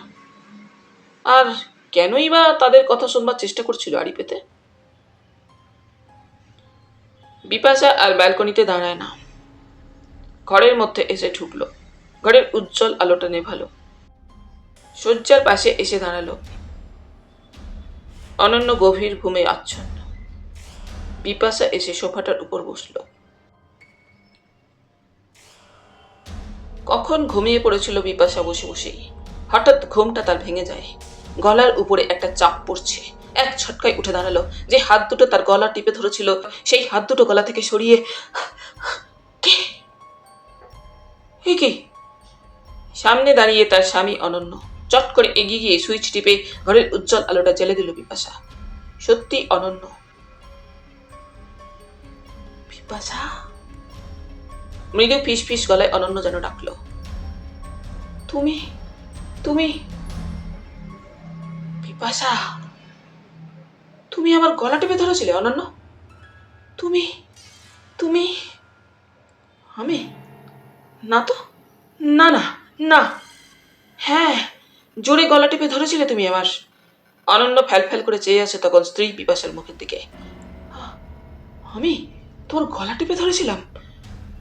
আর কেনই বা তাদের কথা শুনবার চেষ্টা করছিল আড়ি পেতে? বিপাশা আর ব্যালকনিতে দাঁড়ায় না, ঘরের মধ্যে এসে ঢুকলো। ঘরের উজ্জ্বল আলোটা নেভালো, শয্যার পাশে এসে দাঁড়ালো। অনন্য গভীর ঘুমে আচ্ছন্ন। বিপাশা এসে সোফাটার উপর বসলো। কখন ঘুমিয়ে পড়েছিল বিপাশা বসে বসেই, হঠাৎ ঘুমটা তার ভেঙে যায়। গলার উপরে একটা চাপ পড়ছে। এক ছটকায় উঠে দাঁড়ালো। যে হাত দুটো তার গলা টিপে ধরেছিল, সেই হাত দুটো গলা থেকে সরিয়ে, কি সামনে দাঁড়িয়ে তার স্বামী অনন্য। চট করে এগিয়ে গিয়ে সুইচ টিপে ঘরের উজ্জ্বল আলোটা জ্বেলে দিল বিপাশা। সত্যি অনন্য। বিপাশা, মৃদু ফিস ফিস গলায় অনন্য যেন ডাকলো, তুমি তুমি বিপাশা, তুমি আমার গলা টিপে ধরেছিলে অনন্য? তুমি তুমি আমি? না তো, না না না, হ্যাঁ, জোরে গলা টিপে ধরেছিলে তুমি আমার। অনন্য ফ্যাল ফ্যাল করে চেয়ে আছে তখন স্ত্রী বিপাশার মুখের দিকে। আমি তোর গলা টিপে ধরেছিলাম?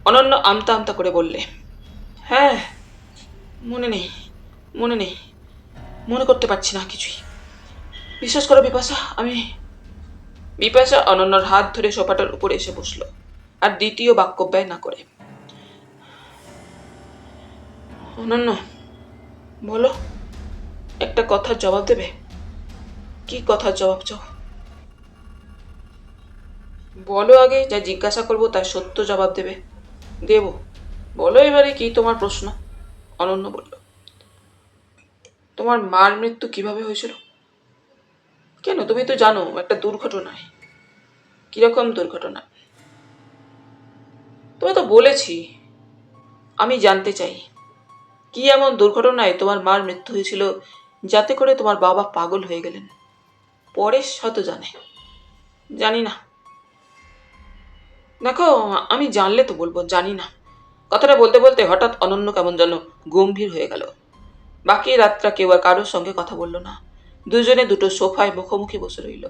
অনন্য আমতা আমতা করে বললে। হ্যাঁ, মনে নেই, মনে নেই, মনে করতে পারছি না কিছুই। বিশ্বাস করো বিপাশা, আমি। বিপাশা অনন্যর হাত ধরে সোফাটার উপরে এসে বসলো, আর দ্বিতীয় বাক্য ব্যয় না করে। অনন্য, বলো, একটা কথার জবাব দেবে? কি কথার জবাব চাও? বলো আগে, যা জিজ্ঞাসা করবো তার সত্য জবাব দেবে। দেব, বলো এবারে কি তোমার প্রশ্ন? অনন্য বলল। তোমার মার মৃত্যু কিভাবে হয়েছিল? কেন, তুমি তো জানো একটা দুর্ঘটনায়। কিরকম দুর্ঘটনা? তোমায় তো বলেছি। আমি জানতে চাই, কি এমন দুর্ঘটনায় তোমার মার মৃত্যু হয়েছিল যাতে করে তোমার বাবা পাগল হয়ে গেলেন? পরেশ হয়তো জানে। জানি না। দেখো, আমি জানলে তো বলবো, জানি না। কথাটা বলতে বলতে হঠাৎ অনন্য কেমন যেন গম্ভীর হয়ে গেল। বাকি রাতটা কেউ আর কারোর সঙ্গে কথা বলল না। দুজনে দুটো সোফায় মুখোমুখি বসে রইল।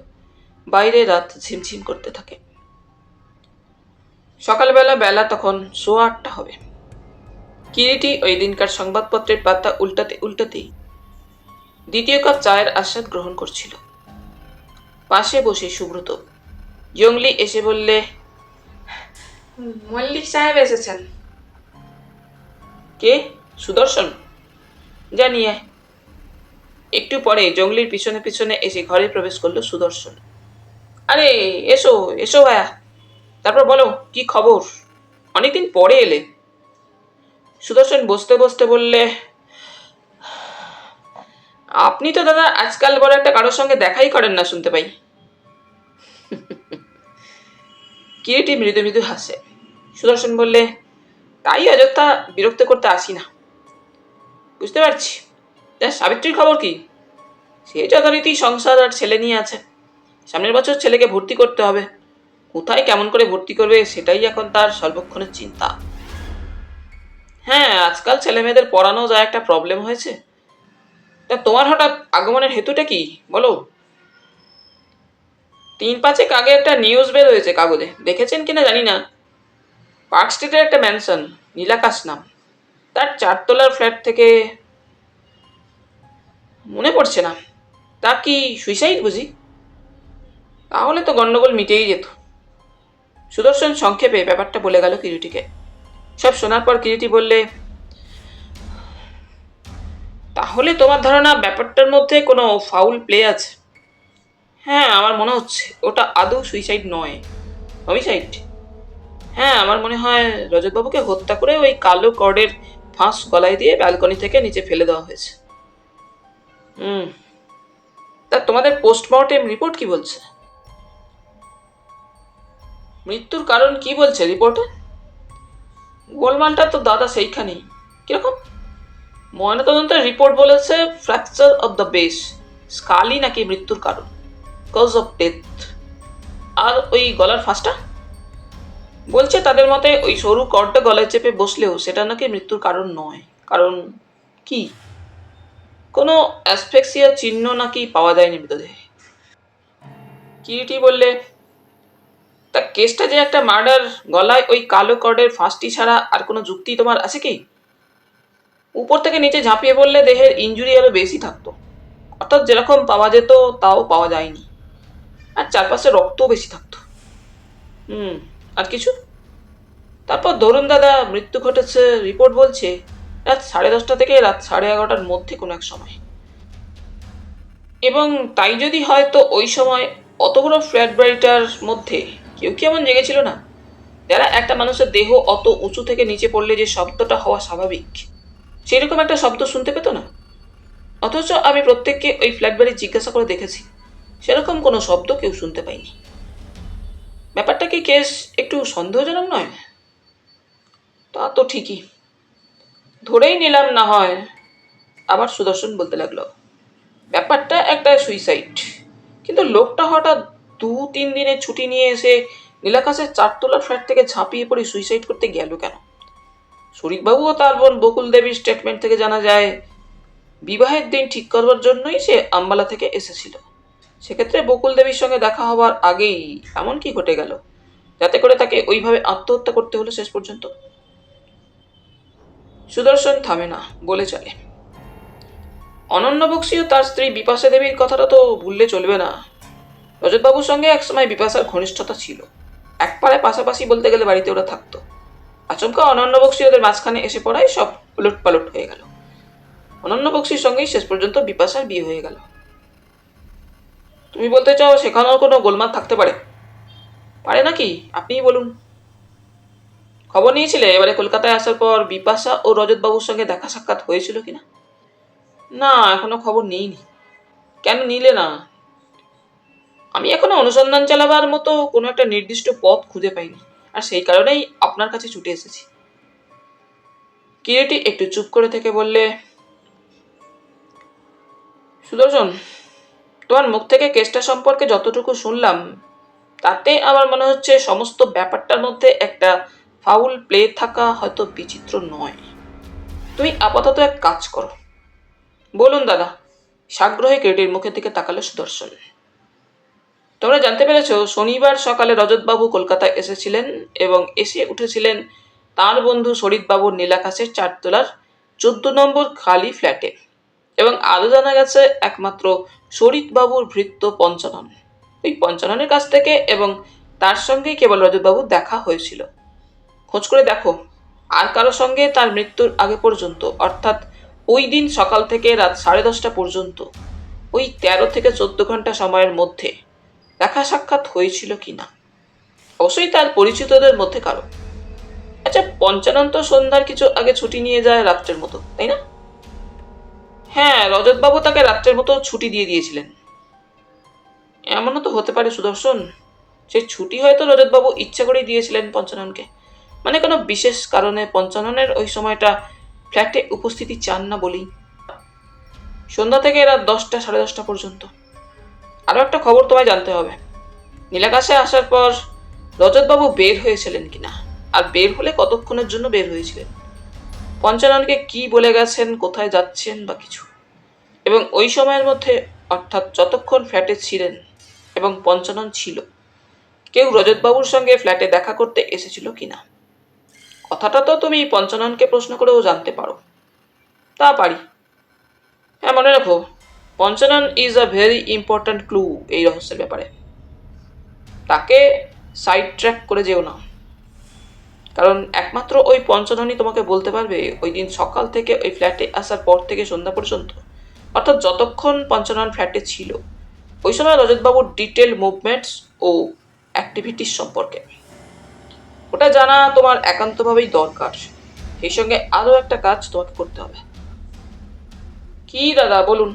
বাইরে রাত ঝিমঝিম করতে থাকে। সকালবেলা বেলা তখন 8:15 হবে। কিরিটি ওই দিনকার সংবাদপত্রের পাতা উল্টাতে উল্টাতেই দ্বিতীয় কাপ চায়ের আস্বাদ গ্রহণ করছিল। পাশে বসে সুব্রত। জঙ্গলি এসে বললে, মল্লিক সাহেব এসেছেন। কে? সুদর্শন? জানিয়ে। একটু পরে জঙ্গলির পিছনে পিছনে এসে ঘরে প্রবেশ করলো সুদর্শন। আরে এসো এসো ভাইয়া, তারপর বলো কি খবর, অনেকদিন পরে এলে। সুদর্শন বসতে বসতে বললে, আপনি তো দাদা আজকাল বড় একটা কারোর সঙ্গে দেখাই করেন না শুনতে পাই। কিরিটি মৃদু মৃদু হাসে। সুদর্শন বললে, তাই অযথা বিরক্ত করতে আসি না। বুঝতে পারছি। সাবিত্রীর খবর কি? সে যথারীতি সংসার আর ছেলে নিয়ে আছে। সামনের বছর ছেলেকে ভর্তি করতে হবে। কোথায় কেমন করে ভর্তি করবে সেটাই এখন তার সর্বক্ষণের চিন্তা। হ্যাঁ, আজকাল ছেলে মেয়েদের পড়ানো যা একটা প্রবলেম হয়েছে। তা তোমার হঠাৎ আগমনের হেতুটা কি বলো? 3-5 আগে একটা নিউজ বের হয়েছে কাগজে, দেখেছেন কিনা জানি না। পার্ক স্ট্রিটের একটা ম্যানশন, নীলাকাশ নাম, তার 4 তলার ফ্ল্যাট থেকে। মনে পড়ছে না। তা কি সুইসাইড বুঝি? তাহলে তো গন্ডগোল মিটেই যেত। সুদর্শন সংক্ষেপে ব্যাপারটা বলে গেল কিরিটিকে। সব শোনার পর কিরিটি বললে, তাহলে তোমার ধারণা ব্যাপারটার মধ্যে কোনো ফাউল প্লে আছে? হ্যাঁ, আমার মনে হচ্ছে ওটা আদৌ সুইসাইড নয়, হোমিসাইড। হ্যাঁ, আমার মনে হয় রজতবাবুকে হত্যা করে ওই কালো কর্ডের ফাঁস গলায় দিয়ে ব্যালকনি থেকে নিচে ফেলে দেওয়া হয়েছে। হুম। তা তোমাদের পোস্টমর্টেম রিপোর্ট কি বলছে? মৃত্যুর কারণ কি বলছে রিপোর্টে? গোলমালটা তো দাদা সেইখানেই। কিরকম? ময়নাতদন্তের রিপোর্ট বলেছে ফ্র্যাকচার অব দ্য বেস, স্কালই নাকি মৃত্যুর কারণ, কজ অফ ডেথ। আর ওই গলার ফাঁসটা? বলছে তাদের মতে ওই সরু কর্ডটা গলায় চেপে বসলেও সেটা নাকি মৃত্যুর কারণ নয়। কারণ কি? কোনো অ্যাসফেক্সিয়া চিহ্ন নাকি পাওয়া যায়নি মৃতদেহে। কিরিটি বললে, তা কেসটা যে একটা মার্ডার, গলায় ওই কালো কর্ডের ফাঁসটি ছাড়া আর কোনো যুক্তি তোমার আছে কি? উপর থেকে নিচে ঝাঁপিয়ে পড়লে দেহের ইনজুরি আরো বেশি থাকতো, অর্থাৎ যেরকম পাওয়া যেত তাও পাওয়া যায়নি, আর চারপাশে রক্তও বেশি থাকতো। আর কিছু? তারপর ধরুন দাদা, মৃত্যু ঘটেছে রিপোর্ট বলছে রাত 10:30 থেকে রাত 11:30টার মধ্যে কোনো এক সময়। এবং তাই যদি হয় তো ওই সময় অত বড় ফ্ল্যাট বাড়িটার মধ্যে কেউ কি এমন জেগেছিল না, যারা একটা মানুষের দেহ অত উঁচু থেকে নিচে পড়লে যে শব্দটা হওয়া স্বাভাবিক সেরকম একটা শব্দ শুনতে পেত না? অথচ আমি প্রত্যেককে ওই ফ্ল্যাট বাড়ি জিজ্ঞাসা করে দেখেছি, সেরকম কোনো শব্দ কেউ শুনতে পাইনি। ব্যাপারটা কি কেস একটু সন্দেহজনক নয়? তা তো ঠিকই, ধরেই নিলাম না হয়। আবার সুদর্শন বলতে লাগলো, ব্যাপারটা একটা সুইসাইড, কিন্তু লোকটা হঠাৎ 2-3 দিনের ছুটি নিয়ে এসে নীলাকাশের 4 তলার ফ্ল্যাট থেকে ঝাঁপিয়ে পড়ে সুইসাইড করতে গেল কেন? শরীফবাবু ও তার বোন বকুল দেবীর স্টেটমেন্ট থেকে জানা যায় বিবাহের দিন ঠিক করবার জন্যই সে আম্বালা থেকে এসেছিল। সেক্ষেত্রে বকুল দেবীর সঙ্গে দেখা হবার আগেই এমন কি ঘটে গেল যাতে করে তাকে ওইভাবে আত্মহত্যা করতে হলো শেষ পর্যন্ত? সুদর্শন থামে না, বলে চলে, অনন্য বক্সী ও তার স্ত্রী বিপাশা দেবীর কথাটা তো ভুললে চলবে না। রজতবাবুর সঙ্গে একসময় বিপাশার ঘনিষ্ঠতা ছিল, এক পাড়ায় পাশাপাশি বলতে গেলে বাড়িতে ওরা থাকতো। আচমকা অনন্য বক্সী ওদের মাঝখানে এসে পড়ায় সব উলট পালট হয়ে গেল। অনন্য বক্সীর সঙ্গেই শেষ পর্যন্ত বিপাশার বিয়ে হয়ে গেল। তুমি বলতে চাও সেখানেও কোনো গোলমাল থাকতে পারে? পারে নাকি আপনিই বলুন। খবর নিয়েছিলে এবারে কলকাতায় আসার পর বিপাশা ও রজতবাবুর সঙ্গে দেখা সাক্ষাৎ হয়েছিল কিনা? না, এখনো খবর নিইনি। কেন নিলে না? আমি এখনো অনুসন্ধান চালাবার মতো কোনো একটা নির্দিষ্ট পথ খুঁজে পাইনি, আর সেই কারণেই আপনার কাছে ছুটে এসেছি। কিরিটি একটু চুপ করে থেকে বললে, সুদর্শন, তোমার মুখ থেকে কেসটা সম্পর্কে যতটুকু শুনলাম তাতে আমার মনে হচ্ছে সমস্ত ব্যাপারটার মধ্যে একটা ফাউল প্লে থাকা হয়তো বিচিত্র নয়। তুমি আপাতত এক কাজ করো। বলুন দাদা, সাগ্রহে কিরিটির মুখের দিকে তাকালো সুদর্শন। তোমরা জানতে পেরেছ শনিবার সকালে রজতবাবু কলকাতায় এসেছিলেন এবং এসে উঠেছিলেন তার বন্ধু শরীফবাবুর নীলাকাশের 4 তলার 14 নম্বর খালি ফ্ল্যাটে, এবং আরও জানা গেছে একমাত্র শরীফবাবুর ভৃত্য পঞ্চানন, ওই পঞ্চাননের কাছ থেকে, এবং তার সঙ্গেই কেবল রজতবাবুর দেখা হয়েছিল। খোঁজ করে দেখো আর কারো সঙ্গে তার মৃত্যুর আগে পর্যন্ত, অর্থাৎ ওই দিন সকাল থেকে রাত 10:30 পর্যন্ত, ওই 13 থেকে 14 ঘন্টা সময়ের মধ্যে দেখা সাক্ষাৎ হয়েছিল কিনা। অবশ্যই তার পরিচিতদের মধ্যে কারো। আচ্ছা, পঞ্চানন তো সন্ধ্যার কিছু আগে ছুটি নিয়ে যায় রাত্রের মতো, তাই না? হ্যাঁ, রজতবাবু তাকে রাত্রের মতো ছুটি দিয়ে দিয়েছিলেন। এমনও তো হতে পারে সুদর্শন, সেই ছুটি হয়তো রজতবাবু ইচ্ছা করেই দিয়েছিলেন পঞ্চাননকে, মানে কোনো বিশেষ কারণে পঞ্চাননের ওই সময়টা ফ্ল্যাটে উপস্থিতি চান না বলেই। সন্ধ্যা থেকে রাত 10টা 10:30 পর্যন্ত। আরও একটা খবর তোমায় জানতে হবে, নীলাকাশে আসার পর রজতবাবু বের হয়েছিলেন কিনা, আর বের হলে কতক্ষণের জন্য বের হয়েছিলেন, পঞ্চাননকে কি বলে গেছেন, কোথায় যাচ্ছেন বা কিছু, এবং ওই সময়ের মধ্যে, অর্থাৎ যতক্ষণ ফ্ল্যাটে ছিলেন এবং পঞ্চানন ছিল, কেউ রজতবাবুর সঙ্গে ফ্ল্যাটে দেখা করতে এসেছিল কিনা। কথাটা তো তুমি পঞ্চাননকে প্রশ্ন করেও জানতে পারো। তা পারি। হ্যাঁ, মনে রাখো, Panchanan is a very important clue এই রহস্যের ব্যাপারে। তাকে সাইড ট্র্যাক করে যেও না। কারণ একমাত্র ওই পঞ্চধনী তোমাকে বলতে পারবে ওই দিন সকাল থেকে ওই ফ্ল্যাটে আসার পর থেকে সন্ধ্যা পর্যন্ত, অর্থাৎ যতক্ষণ পঞ্চানন ফ্ল্যাটে ছিল, ওই সময় রজতবাবুর ডিটেল মুভমেন্টস ও অ্যাক্টিভিটিস সম্পর্কে। ওটা জানা তোমার একান্তভাবেই দরকার। সেই সঙ্গে আরও একটা কাজ তোমাকে করতে হবে। কি দাদা, বলুন।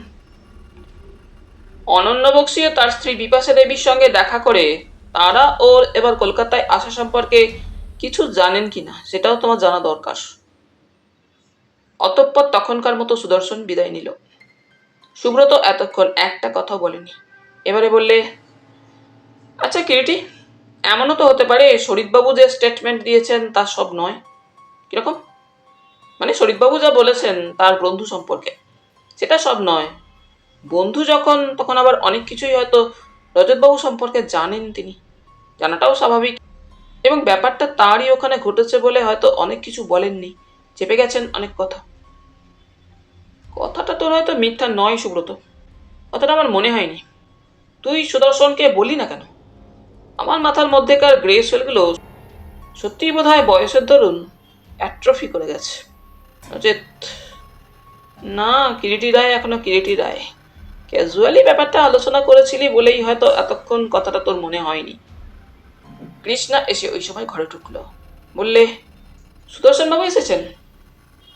অনন্য বক্সী ও তার স্ত্রী বিপাশা দেবীর সঙ্গে দেখা করে তারা ওর এবার কলকাতায় আসা সম্পর্কে কিছু জানেন কিনা সেটাও তোমার জানা দরকার। অতঃপর তখনকার মতো সুদর্শন বিদায় নিল। সুব্রত এতক্ষণ একটা কথা বলেনি। এবারে বললে, আচ্ছা কিরিটি, এমনও তো হতে পারে শরীরবাবু যে স্টেটমেন্ট দিয়েছেন তা সব নয়। কিরকম? মানে শরীরবাবু যা বলেছেন তার বন্ধু সম্পর্কে, সেটা সব নয়। বন্ধু যখন, তখন আবার অনেক কিছুই হয়তো রজতবাবু সম্পর্কে জানেন তিনি। জানাটাও স্বাভাবিক। এবং ব্যাপারটা তারই ওখানে ঘটেছে বলে হয়তো অনেক কিছু বলেননি, চেপে গেছেন অনেক কথা। কথাটা তোর হয়তো মিথ্যা নয় সুব্রত, কথাটা আমার মনে হয়নি। তুই সুদর্শনকে বলি না কেন? আমার মাথার মধ্যেকার গ্রে সেলগুলো সত্যিই বোধ হয় বয়সের দরুন অ্যাট্রফি করে গেছে। অচেত না, কিরিটি রায় এখনো কিরিটি রায়। ক্যাজুয়ালি ব্যাপারটা আলোচনা করেছিলি বলেই হয়তো এতক্ষণ কথাটা তোর মনে হয়নি। কৃষ্ণা এসে ওই সময় ঘরে ঢুকলো। বললে, সুদর্শন বাবু এসেছেন?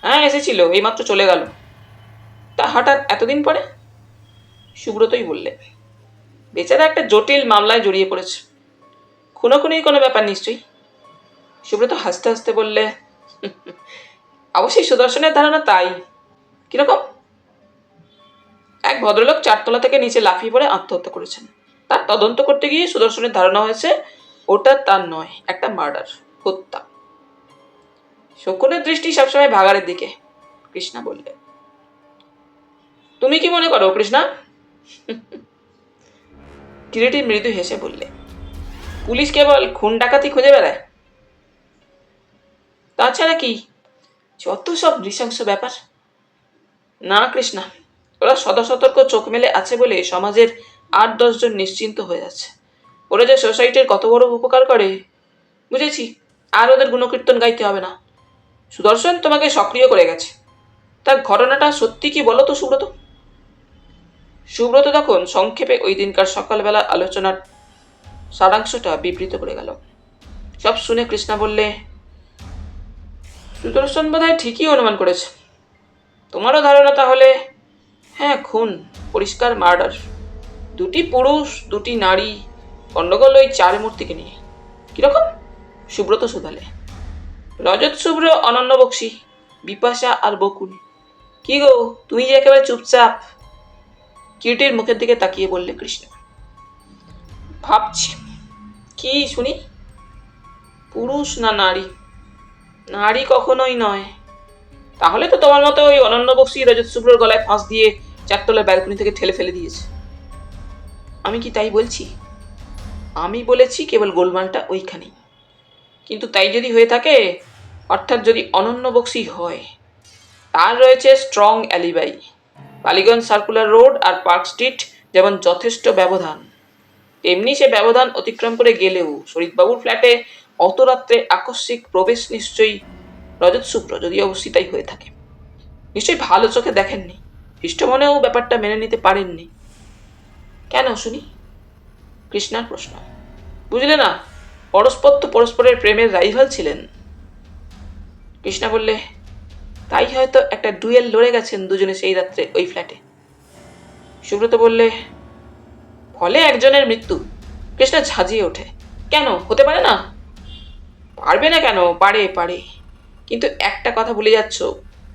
হ্যাঁ এসেছিল, এইমাত্র চলে গেল। তা হঠাৎ এতদিন পরে? সুব্রতই বললে, বেচারা একটা জটিল মামলায় জড়িয়ে পড়েছে। খুনোখুনির কোনো ব্যাপার নিশ্চয়ই। সুব্রত হাসতে হাসতে বললে, অবশ্যই সুদর্শনের ধারণা তাই। কিরকম? এক ভদ্রলোক 4 তলা থেকে নিচে লাফিয়ে পড়ে আত্মহত্যা করেছেন। তার তদন্ত করতে গিয়ে সুদর্শনের ধারণা হয়েছে ওটা তার নয়, একটা মার্ডার, হত্যা। শকুনের দৃষ্টি সবসময় ভাগাড়ের দিকে, কৃষ্ণা বললে। তুমি কি মনে করো কৃষ্ণা? কিরিটি মৃদু হেসে বললে, পুলিশ কেবল খুন ডাকাতি খুঁজে বেড়ায়, তাছাড়া কি যত সব নৃশংস ব্যাপার। না কৃষ্ণা, ওরা সতর্ক চোখ মেলে আছে বলে সমাজের 8-10 জন নিশ্চিন্ত হয়ে আছে। ওরা যে সোসাইটির কত বড় উপকার করে বুঝেছি। আর ওদের গুণকীর্তন গাইতে হবে না। সুদর্শন তোমাকে সক্রিয় করে গেছে। তার ঘটনাটা সত্যি কি বলো তো সুব্রত? সুব্রত তখন সংক্ষেপে ওই দিনকার সকালবেলা আলোচনার সারাংশটা বিবৃত করে গেল। সব শুনে কৃষ্ণা বললে, সুদর্শন বোধহয় ঠিকই অনুমান করেছে। তোমারও ধারণা তাহলে? হ্যাঁ, খুন, পরিষ্কার মার্ডার। 2টি পুরুষ, 2টি নারী, গন্ডগোল ওই 4 মূর্তিকে নিয়ে। কিরকম? সুব্রত শুধালে। রজত, শুভ্র, অনন্য বক্সী, বিপাশা আর বকুল। কি গো, তুমি যে একেবারে চুপচাপ? কিরিটির মুখের দিকে তাকিয়ে বললে কৃষ্ণ। ভাবছি। কি শুনি? পুরুষ না নারী? নারী কখনোই নয়। তাহলে তো তোমার মতো ওই অনন্য বক্সী রজত শুভ্রর গলায় ফাঁস দিয়ে 4 তলার ব্যালকনি থেকে ঠেলে ফেলে দিয়েছে। আমি কি তাই বলছি? আমি বলেছি কেবল গোলমালটা ওইখানেই। কিন্তু তাই যদি হয়ে থাকে, অর্থাৎ যদি অনন্য বক্সী হয়, তার রয়েছে strong alibi. Ballygunge circular road আর পার্ক স্ট্রিট যেমন যথেষ্ট ব্যবধান, তেমনি সে ব্যবধান অতিক্রম করে গেলেও শরীরবাবুর ফ্ল্যাটে অত রাত্রে আকস্মিক প্রবেশ নিশ্চয়ই রজত শুভ্র, যদি অবশ্যই তাই হয়ে থাকে। নিশ্চয়ই ভালো চোখে দেখেননি, খ্রিস্ট মনেও ব্যাপারটা মেনে নিতে পারেননি। কেন শুনি? কৃষ্ণার প্রশ্ন। বুঝলে না, পরস্পর তো পরস্পরের প্রেমের রাইভাল ছিলেন। কৃষ্ণা বললে, তাই হয়তো একটা ডুয়েল লড়ে গেছেন দুজনে সেই রাত্রে ওই ফ্ল্যাটে। সুব্রত বললে, ফলে একজনের মৃত্যু। কৃষ্ণা ঝাঁঝিয়ে ওঠে। কেন হতে পারে না? পারবে না কেন? পারে পারে। কিন্তু একটা কথা ভুলে যাচ্ছ,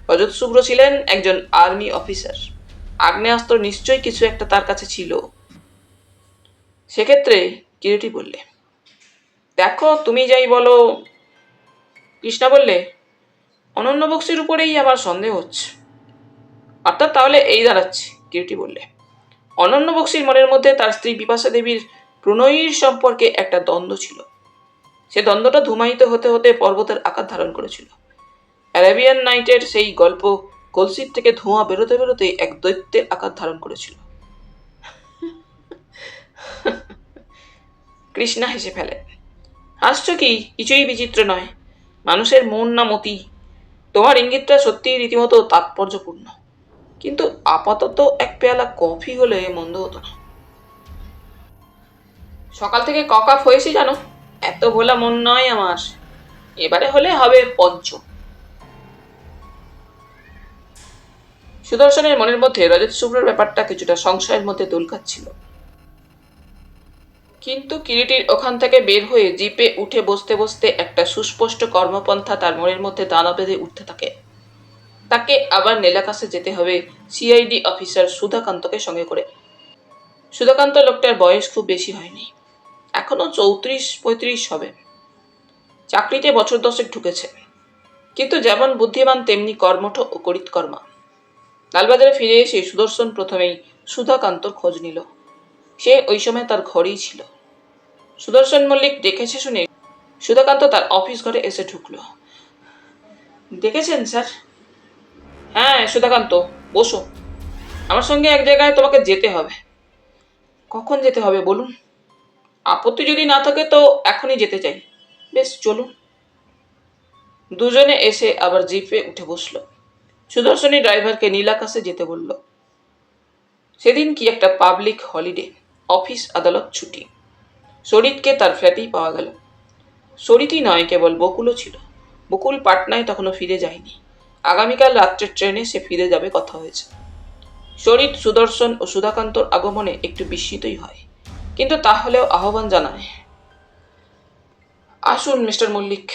রজত শুভ্র ছিলেন একজন আর্মি অফিসার। আগ্নেয়াস্ত্র নিশ্চয়ই কিছু একটা তার কাছে ছিল। সেক্ষেত্রে কিরিটি বললে, দেখো তুমি যাই বলো। কৃষ্ণা বললে, অনন্য বক্সির উপরেই আমার সন্দেহ হচ্ছে। অর্থাৎ তাহলে এই দাঁড়াচ্ছে, কিরিটি বললে, অনন্য বক্সির মনের মধ্যে তার স্ত্রী বিপাশা দেবীর প্রণয়ীর সম্পর্কে একটা দ্বন্দ্ব ছিল। সে দ্বন্দ্বটা ধূমায়িত হতে হতে পর্বতের আকার ধারণ করেছিল। অ্যারাবিয়ান নাইটের সেই গল্প কলসির থেকে ধোঁয়া বেরোতে বেরোতে এক দৈত্যের আকার ধারণ করেছিল। কৃষ্ণা হেসে ফেলে। হাসছ কি? কিছুই বিচিত্র নয়। মানুষের মন না মতি? তোমার ইঙ্গিতটা সত্যিই রীতিমতো তাৎপর্যপূর্ণ, কিন্তু আপাতত এক পেয়ালা কফি হলে মন্দ হতো না। সকাল থেকে ককাপ হয়েছি জানো, এত ভোলা মন নয় আমার। এবারে হলে হবে পঞ্চ। সুদর্শনের মনের মধ্যে রজত শুভ্রর ব্যাপারটা কিছুটা সংশয়ের মধ্যে দোল খাচ্ছিল। কিন্তু কিরিটির ওখান থেকে বের হয়ে জিপে উঠে বসতে বসতে একটা সুস্পষ্ট কর্মপন্থা তার মনের মধ্যে দানা বেঁধে উঠতে থাকে। তাকে আবার নীলাকাশে যেতে হবে সিআইডি অফিসার সুধাকান্তকে সঙ্গে করে। সুধাকান্ত লোকটার বয়স খুব বেশি হয়নি, এখনো 34-35 হবে। চাকরিতে বছর 10 ঢুকেছে, কিন্তু যেমন বুদ্ধিমান তেমনি কর্মঠ ও করিতকর্মা। লালবাজারে ফিরে এসে সুদর্শন প্রথমেই সুধাকান্তর খোঁজ নিল। সে ওই সময় তার ঘরেই ছিল। সুদর্শন মল্লিক দেখেছে শুনে সুধাকান্ত তার অফিস ঘরে এসে ঢুকলো। দেখেছেন স্যার? হ্যাঁ সুধাকান্ত, বসো। আমার সঙ্গে এক জায়গায় তোমাকে যেতে হবে। কখন যেতে হবে বলুন? আপত্তি যদি না থাকে তো এখনই যেতে চাই। বেশ চলুন। দুজনে এসে আবার জিপে উঠে বসলো। সুদর্শনী ড্রাইভারকে নীলাকাশে যেতে বলল। সেদিন কি একটা পাবলিক হলিডে, অফিস আদালত ছুটি। শরিতকে তার ফ্ল্যাটেই পাওয়া গেল। শরিতই নয়, কেবল বকুলও ছিল। বকুল পাটনায় তখনও ফিরে যায়নি। আগামীকাল রাত্রের ট্রেনে সে ফিরে যাবে কথা হয়েছে। শরিত সুদর্শন ও সুধাকান্তর আগমনে একটু বিস্মিতই হয়, কিন্তু তাহলেও আহ্বান জানায়। আসুন মিস্টার মল্লিক।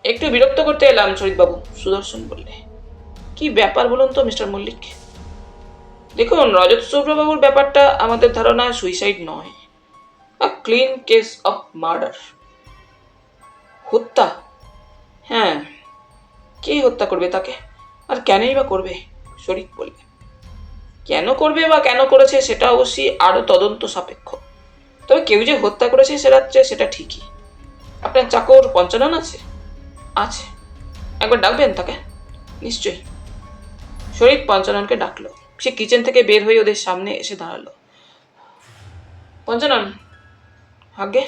একটু বিরক্ত করতে এলাম শরিতবাবু, সুদর্শন বললে। কি ব্যাপার বলুন তো মিস্টার মল্লিক? দেখুন, রজত শুভ্রবাবুর ব্যাপারটা আমাদের ধারণায় সুইসাইড নয়, ক্লিন কেস অফ মার্ডার। হত্যা? হ্যাঁ। কে হত্যা করবে তাকে, আর কেনই বা করবে? শরিত বললে। কেন করবে বা কেন করেছে সেটা অবশ্যই আরো তদন্ত সাপেক্ষ। তবে কেউ যে হত্যা করেছে সে রাত্রে, সেটা ঠিকই। আপনার চাকর পঞ্চানন আছে? আছে। একবার ডাকবেন তাকে? নিশ্চয়ই। শরিত পঞ্চাননকে ডাকলো। সে কিচেন থেকে বের হয়ে ওদের সামনে এসে দাঁড়ালো। পঞ্চানন। আগে,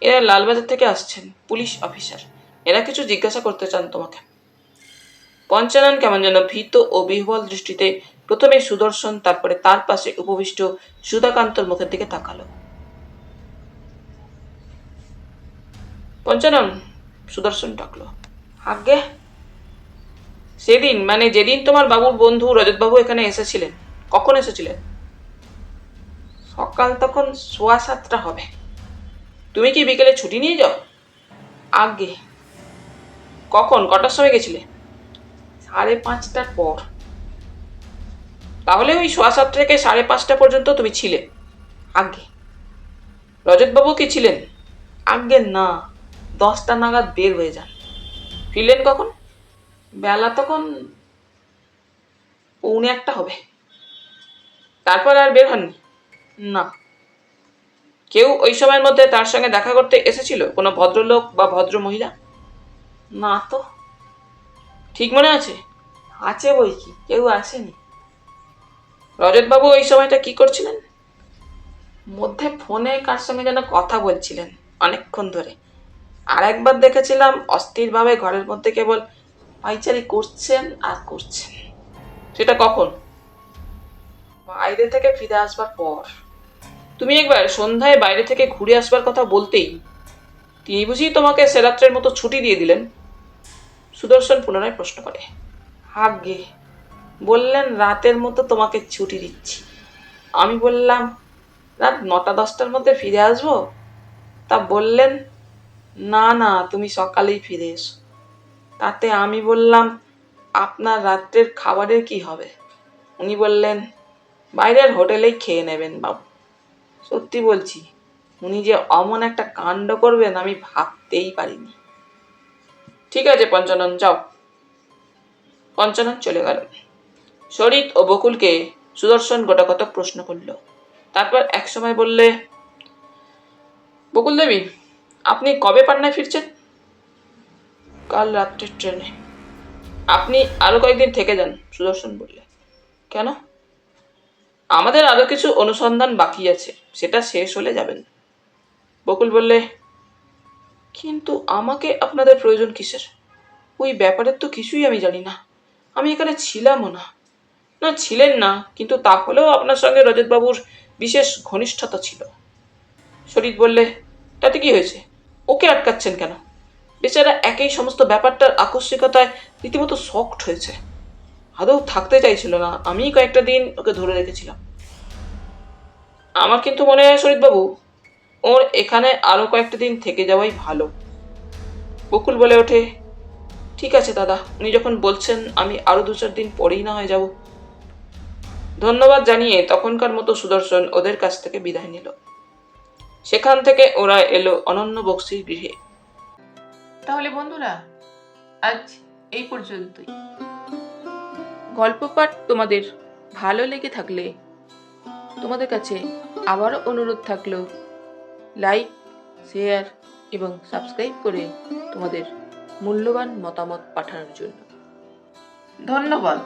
এরা লালবাজার থেকে আসছেন, পুলিশ অফিসার। এরা কিছু জিজ্ঞাসা করতে চান তোমাকে। পঞ্চানন কেমন যেন ভীত ও বিহ্বল দৃষ্টিতে প্রথমে সুদর্শন, তারপরে তার পাশে উপবিষ্ট সুধাকান্তর মুখের দিকে তাকালো। পঞ্চানন, সুদর্শন ডাকলো। আগে, সেদিন মানে যেদিন তোমার বাবুর বন্ধু রজতবাবু এখানে এসেছিলেন, কখন এসেছিলেন? সকাল তখন 7:15 হবে। তুমি কি বিকেলে ছুটি নিয়ে যাও? আগে। কখন, কটার সময় গেছিলে? 5:30টার পর। তাহলে ওই 7:15 থেকে 5:30 পর্যন্ত তুমি ছিলে? আগে। রজতবাবু কি ছিলেন? আগে না, 10টা নাগাদ বের হয়ে যান। ফিরলেন কখন? বেলা তখন 1:45 হবে। তারপর আর বের হননি? না। কেউ ওই সময়ের মধ্যে তার সঙ্গে দেখা করতে এসেছিল, কোনো ভদ্রলোক বা ভদ্র মহিলা? না তো। ঠিক মনে আছে? আছে বই কি, কেউ আসেনি। রজতবাবু ওই সময়টা কি করছিলেন? মধ্যে ফোনে কার সঙ্গে যেন কথা বলছিলেন অনেকক্ষণ ধরে। আর একবার দেখেছিলাম অস্থিরভাবে ঘরের মধ্যে কেবল পাইচারি করছেন আর করছেন। সেটা কখন? বাইরে থেকে ফিরে আসবার পর। তুমি একবার সন্ধ্যায় বাইরে থেকে ঘুরে আসবার কথা বলতেই তিনি বুঝি তোমাকে সেরাত্রের মতো ছুটি দিয়ে দিলেন? সুদর্শন পুনরায় প্রশ্ন করে। আগে, বললেন রাতের মতো তোমাকে ছুটি দিচ্ছি। আমি বললাম রাত 9টা-10টার মধ্যে ফিরে আসবো। তা বললেন না না, তুমি সকালেই ফিরে এসো। তাতে আমি বললাম আপনার রাত্রের খাবারের কি হবে? উনি বললেন বাইরের হোটেলেই খেয়ে নেবেন বাবু। সত্যি বলছি, উনি যে অমন একটা কাণ্ড করবেন আমি ভাবতেই পারিনি। ঠিক আছে পঞ্চানন, যাও। পঞ্চানন চলে গেল। শরিত ও বকুলকে সুদর্শন গোটাকতক প্রশ্ন করল। তারপর একসময় বললে, বকুল দেবী, আপনি কবে পাটনায় ফিরছেন? কাল রাত্রের ট্রেনে। আপনি আরো কয়েকদিন থেকে যান, সুদর্শন বললে। কেন? আমাদের আরো কিছু অনুসন্ধান বাকি আছে, সেটা শেষ হলে যাবেন। বকুল বললে, কিন্তু আমাকে আপনাদের প্রয়োজন কিসের? ওই ব্যাপারের তো কিছুই আমি জানি না। আমি এখানে ছিলামও না। না, ছিলেন না, কিন্তু তাহলেও আপনার সঙ্গে রজতবাবুর বিশেষ ঘনিষ্ঠতা ছিল। শরীর বললে, তাতে কি হয়েছে? ওকে আটকাচ্ছেন কেন? বেচারা একই সমস্ত ব্যাপারটার আকস্মিকতায় রীতিমতো শকড হয়েছে। আদৌ থাকতে চাইছিল না, আমি কয়েকটা দিন ওকে ধরে রেখেছিলাম। আমার কিন্তু মনে হয় শরীরবাবু, ওর এখানে আরো কয়েকটা দিন থেকে যাওয়াই ভালো। বকুল বলে ওঠে, ঠিক আছে দাদা, উনি যখন বলছেন আমি আরো 2-4 দিন পরেই না হয় যাব। ধন্যবাদ জানিয়ে তখনকার মতো সুদর্শন ওদের কাছ থেকে বিদায় নিল। সেখান থেকে ওরা এলো অনন্য বক্সির গৃহে। তাহলে বন্ধুরা, আজ এই পর্যন্তই। গল্প পাঠ তোমাদের ভালো লেগে থাকলে তোমাদের কাছে আবারও অনুরোধ থাকলো, লাইক, শেয়ার এবং সাবস্ক্রাইব করে তোমাদের মূল্যবান মতামত পাঠানোর জন্য। ধন্যবাদ।